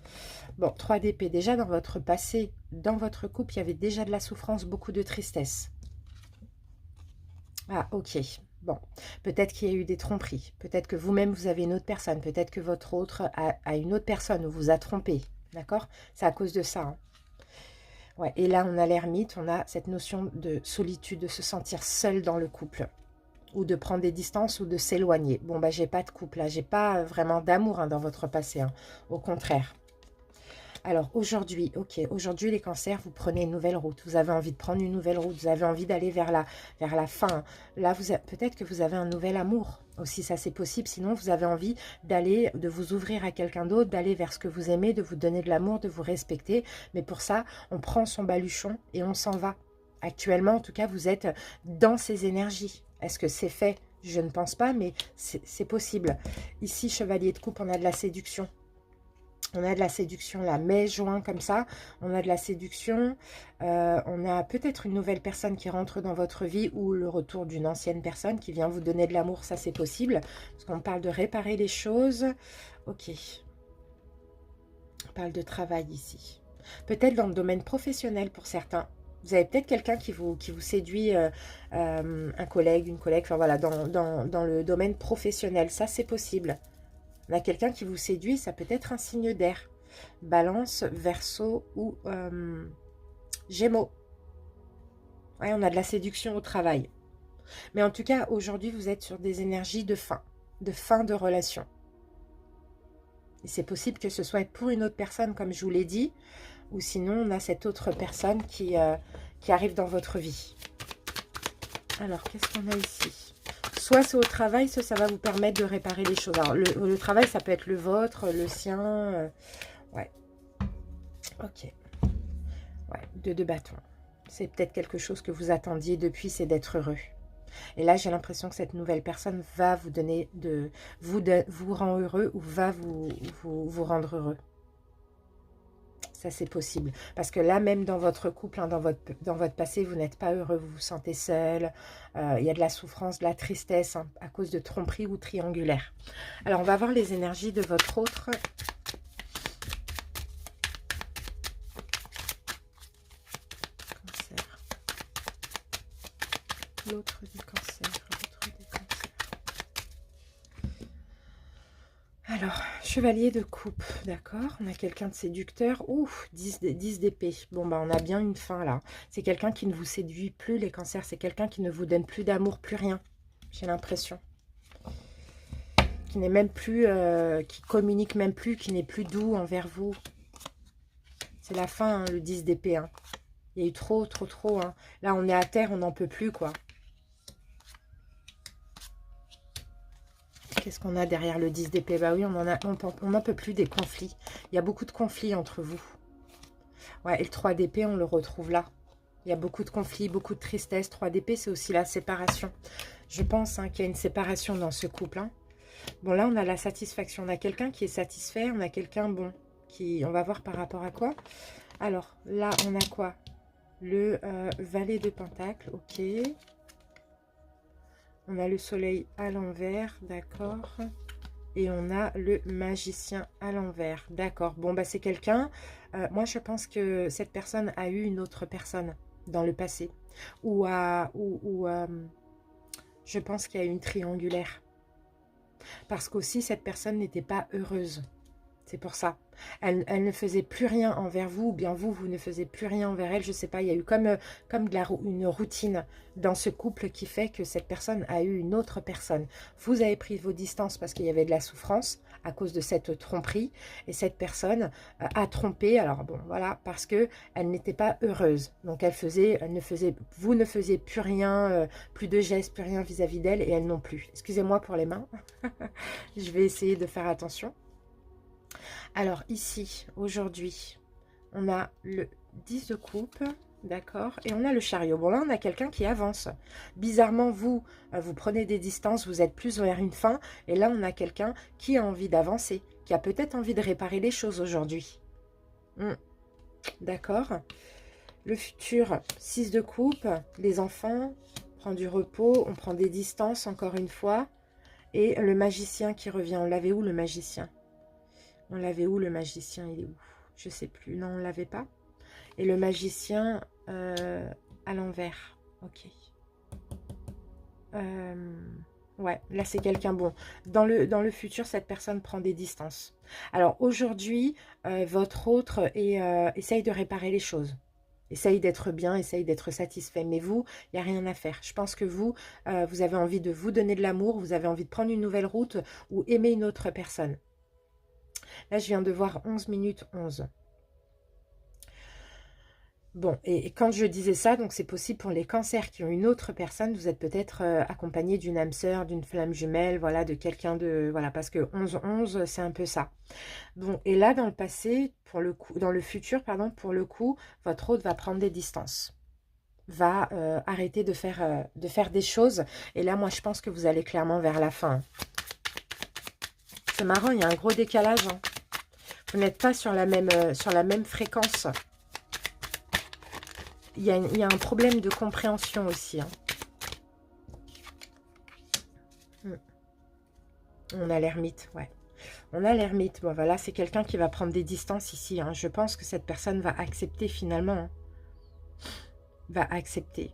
Speaker 1: Bon, 3 d'épée. Déjà, dans votre passé, dans votre couple, il y avait déjà de la souffrance, beaucoup de tristesse. Ah, ok. Bon, peut-être qu'il y a eu des tromperies. Peut-être que vous-même, vous avez une autre personne. Peut-être que votre autre a une autre personne ou vous a trompé. D'accord? C'est à cause de ça. Hein. Ouais, et là, on a l'ermite, on a cette notion de solitude, de se sentir seul dans le couple, ou de prendre des distances, ou de s'éloigner. Bon, bah, j'ai pas de couple, là, j'ai pas vraiment d'amour hein, dans votre passé, hein. Au contraire. Alors, aujourd'hui, ok, aujourd'hui, les cancers, vous prenez une nouvelle route, vous avez envie de prendre une nouvelle route, vous avez envie d'aller vers la fin. Là, peut-être que vous avez un nouvel amour, aussi, ça c'est possible, sinon vous avez envie d'aller, de vous ouvrir à quelqu'un d'autre, d'aller vers ce que vous aimez, de vous donner de l'amour, de vous respecter, mais pour ça, on prend son baluchon et on s'en va. Actuellement, en tout cas, vous êtes dans ces énergies. Est-ce que c'est fait? Je ne pense pas, mais c'est possible. Ici, chevalier de coupe, on a de la séduction. On a de la séduction là, mai, juin, comme ça. On a de la séduction. On a peut-être une nouvelle personne qui rentre dans votre vie ou le retour d'une ancienne personne qui vient vous donner de l'amour. Ça, c'est possible. Parce qu'on parle de réparer les choses. Ok. On parle de travail ici. Peut-être dans le domaine professionnel pour certains. Vous avez peut-être quelqu'un qui vous séduit, un collègue, une collègue. Enfin voilà, dans le domaine professionnel. Ça, c'est possible. On a quelqu'un qui vous séduit, ça peut être un signe d'air. Balance, Verseau ou Gémeaux. Ouais, on a de la séduction au travail. Mais en tout cas, aujourd'hui, vous êtes sur des énergies de fin de relation. Et c'est possible que ce soit pour une autre personne, comme je vous l'ai dit, ou sinon, on a cette autre personne qui arrive dans votre vie. Alors, qu'est-ce qu'on a ici ? Soit c'est au travail, soit ça va vous permettre de réparer les choses. Alors, le travail, ça peut être le vôtre, le sien. Ouais. Ok. Ouais, deux bâtons. C'est peut-être quelque chose que vous attendiez depuis, c'est d'être heureux. Et là, j'ai l'impression que cette nouvelle personne va vous donner vous rend heureux ou va vous rendre heureux. Ça, c'est possible. Parce que là, même dans votre couple, hein, dans votre passé, vous n'êtes pas heureux, vous vous sentez seul. Il y a de la souffrance, de la tristesse hein, à cause de tromperie ou triangulaire. Alors, on va voir les énergies de votre autre. Cancer. L'autre du cancer. L'autre du cancer. Alors, chevalier de coupe, d'accord. On a quelqu'un de séducteur. Ouf, 10 d'épée. Bon, bah, on a bien une fin, là. C'est quelqu'un qui ne vous séduit plus, les cancers. C'est quelqu'un qui ne vous donne plus d'amour, plus rien. J'ai l'impression. Qui n'est même plus... qui communique même plus, qui n'est plus doux envers vous. C'est la fin, hein, le 10 d'épée. Hein. Il y a eu trop. Hein. Là, on est à terre, on n'en peut plus, quoi. Qu'est-ce qu'on a derrière le 10 d'épée? Bah oui, on n'en peut plus des conflits. Il y a beaucoup de conflits entre vous. Ouais, et le 3 d'épée, on le retrouve là. Il y a beaucoup de conflits, beaucoup de tristesse. 3 d'épée, c'est aussi la séparation. Je pense hein, qu'il y a une séparation dans ce couple. Hein. Bon, là, on a la satisfaction. On a quelqu'un qui est satisfait. On a quelqu'un, bon, qui... On va voir par rapport à quoi. Alors, là, on a quoi? Le valet de pentacle, ok. On a le soleil à l'envers, d'accord. Et on a le magicien à l'envers, d'accord. Bon, bah c'est quelqu'un... moi, je pense que cette personne a eu une autre personne dans le passé. Je pense qu'il y a eu une triangulaire. Parce qu'aussi, cette personne n'était pas heureuse. C'est pour ça. Elle ne faisait plus rien envers vous, ou bien vous ne faisiez plus rien envers elle. Je ne sais pas, il y a eu comme une routine dans ce couple qui fait que cette personne a eu une autre personne. Vous avez pris vos distances parce qu'il y avait de la souffrance à cause de cette tromperie. Et cette personne a trompé, alors bon, voilà, parce qu'elle n'était pas heureuse. Donc vous ne faisiez plus rien, plus de gestes, plus rien vis-à-vis d'elle, et elle non plus. Excusez-moi pour les mains. Je vais essayer de faire attention. Alors ici, aujourd'hui, on a le 10 de coupe, d'accord, et on a le chariot. Bon là, on a quelqu'un qui avance. Bizarrement, vous prenez des distances, vous êtes plus vers une fin, et là, on a quelqu'un qui a envie d'avancer, qui a peut-être envie de réparer les choses aujourd'hui. D'accord. Le futur, 6 de coupe, les enfants, on prend du repos, on prend des distances encore une fois, et le magicien qui revient. On l'avait où le magicien ? On l'avait où le magicien? Il est où? Je sais plus. Non, on l'avait pas. Et le magicien à l'envers. Ok. Ouais, là c'est quelqu'un bon. Dans le futur, cette personne prend des distances. Alors aujourd'hui, votre autre essaye de réparer les choses. Essaye d'être bien, essaye d'être satisfait. Mais vous, il n'y a rien à faire. Je pense que vous avez envie de vous donner de l'amour, vous avez envie de prendre une nouvelle route ou aimer une autre personne. Là, je viens de voir 11 minutes 11. Bon, et quand je disais ça, donc c'est possible pour les cancers qui ont une autre personne, vous êtes peut-être accompagné d'une âme sœur, d'une flamme jumelle, voilà, de quelqu'un de... Voilà, parce que 11-11, c'est un peu ça. Bon, et là, dans le passé, pour le coup, dans le futur, pardon, pour le coup, votre hôte va prendre des distances. Va arrêter de faire des choses. Et là, moi, je pense que vous allez clairement vers la fin. C'est marrant, il y a un gros décalage. Hein. Vous n'êtes pas sur la même fréquence. Il y a un problème de compréhension aussi. Hein. On a l'ermite, ouais. On a l'ermite. Bon, voilà, c'est quelqu'un qui va prendre des distances ici. Hein. Je pense que cette personne va accepter finalement. Hein. Va accepter.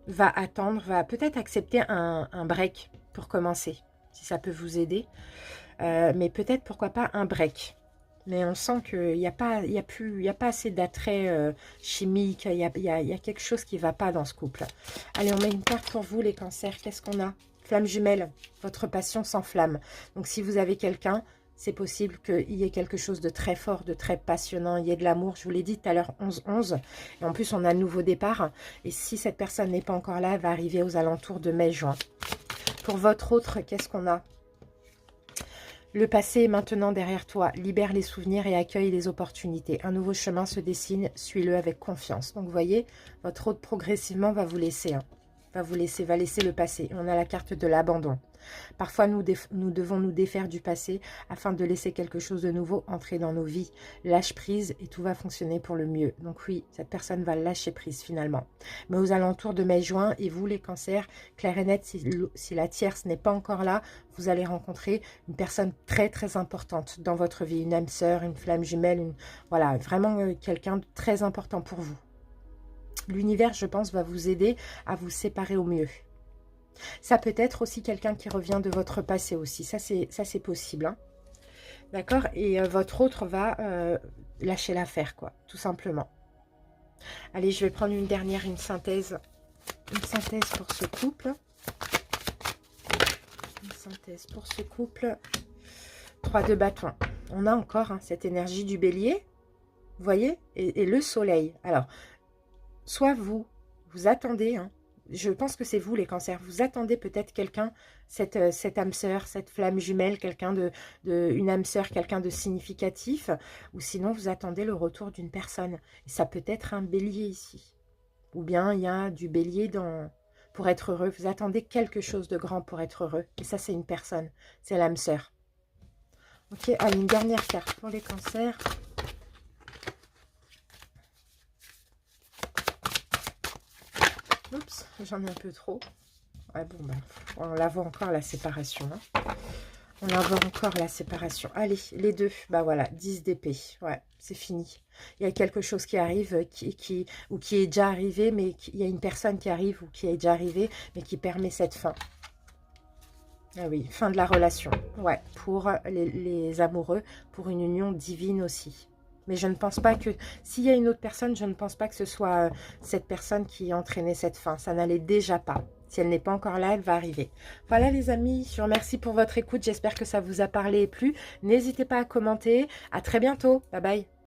Speaker 1: Va attendre, va peut-être accepter un break pour commencer. Si ça peut vous aider. Mais peut-être, pourquoi pas, un break. Mais on sent qu'il n'y a pas assez d'attrait chimique. Il y a quelque chose qui ne va pas dans ce couple. Allez, on met une carte pour vous, les cancers. Qu'est-ce qu'on a? Flamme jumelle. Votre passion s'enflamme. Donc, si vous avez quelqu'un, c'est possible qu'il y ait quelque chose de très fort, de très passionnant. Il y ait de l'amour. Je vous l'ai dit tout à l'heure, 11-11. Et en plus, on a un nouveau départ. Et si cette personne n'est pas encore là, elle va arriver aux alentours de mai-juin. Pour votre autre, qu'est-ce qu'on a? Le passé est maintenant derrière toi. Libère les souvenirs et accueille les opportunités. Un nouveau chemin se dessine. Suis-le avec confiance. Donc, vous voyez, votre hôte progressivement va vous laisser. Hein. Va laisser le passé. On a la carte de l'abandon. Parfois, nous devons nous défaire du passé afin de laisser quelque chose de nouveau entrer dans nos vies. Lâche prise et tout va fonctionner pour le mieux. Donc oui, cette personne va lâcher prise finalement. Mais aux alentours de mai-juin, et vous les cancers, clair et net, si la tierce n'est pas encore là, vous allez rencontrer une personne très très importante dans votre vie. Une âme sœur, une flamme jumelle, voilà, vraiment quelqu'un de très important pour vous. L'univers, je pense, va vous aider à vous séparer au mieux. Ça peut être aussi quelqu'un qui revient de votre passé aussi. Ça, c'est possible. Hein. D'accord? Et votre autre va lâcher l'affaire, quoi, tout simplement. Allez, je vais prendre une synthèse pour ce couple. Une synthèse pour ce couple. 3 de bâton. On a encore hein, cette énergie du bélier, vous voyez, et le soleil. Alors, soit vous attendez, hein, je pense que c'est vous les cancers, vous attendez peut-être quelqu'un, cette âme sœur, cette flamme jumelle, quelqu'un une âme sœur, quelqu'un de significatif, ou sinon vous attendez le retour d'une personne. Et ça peut être un bélier ici. Ou bien il y a du bélier pour être heureux. Vous attendez quelque chose de grand pour être heureux. Et ça, c'est une personne. C'est l'âme sœur. Ok, allez, une dernière carte pour les cancers. Oups, j'en ai un peu trop. Ouais, bon, bah, on la voit encore la séparation. Hein. On la voit encore la séparation. Allez, les deux. Bah voilà, 10 d'épée. Ouais, c'est fini. Il y a quelque chose qui arrive, qui est déjà arrivé, mais il y a une personne qui arrive ou qui est déjà arrivée, mais qui permet cette fin. Ah oui, fin de la relation. Ouais, pour les amoureux, pour une union divine aussi. Mais je ne pense pas que... S'il y a une autre personne, je ne pense pas que ce soit cette personne qui a entraîné cette fin. Ça n'allait déjà pas. Si elle n'est pas encore là, elle va arriver. Voilà les amis, je vous remercie pour votre écoute. J'espère que ça vous a parlé et plu. N'hésitez pas à commenter. À très bientôt. Bye bye.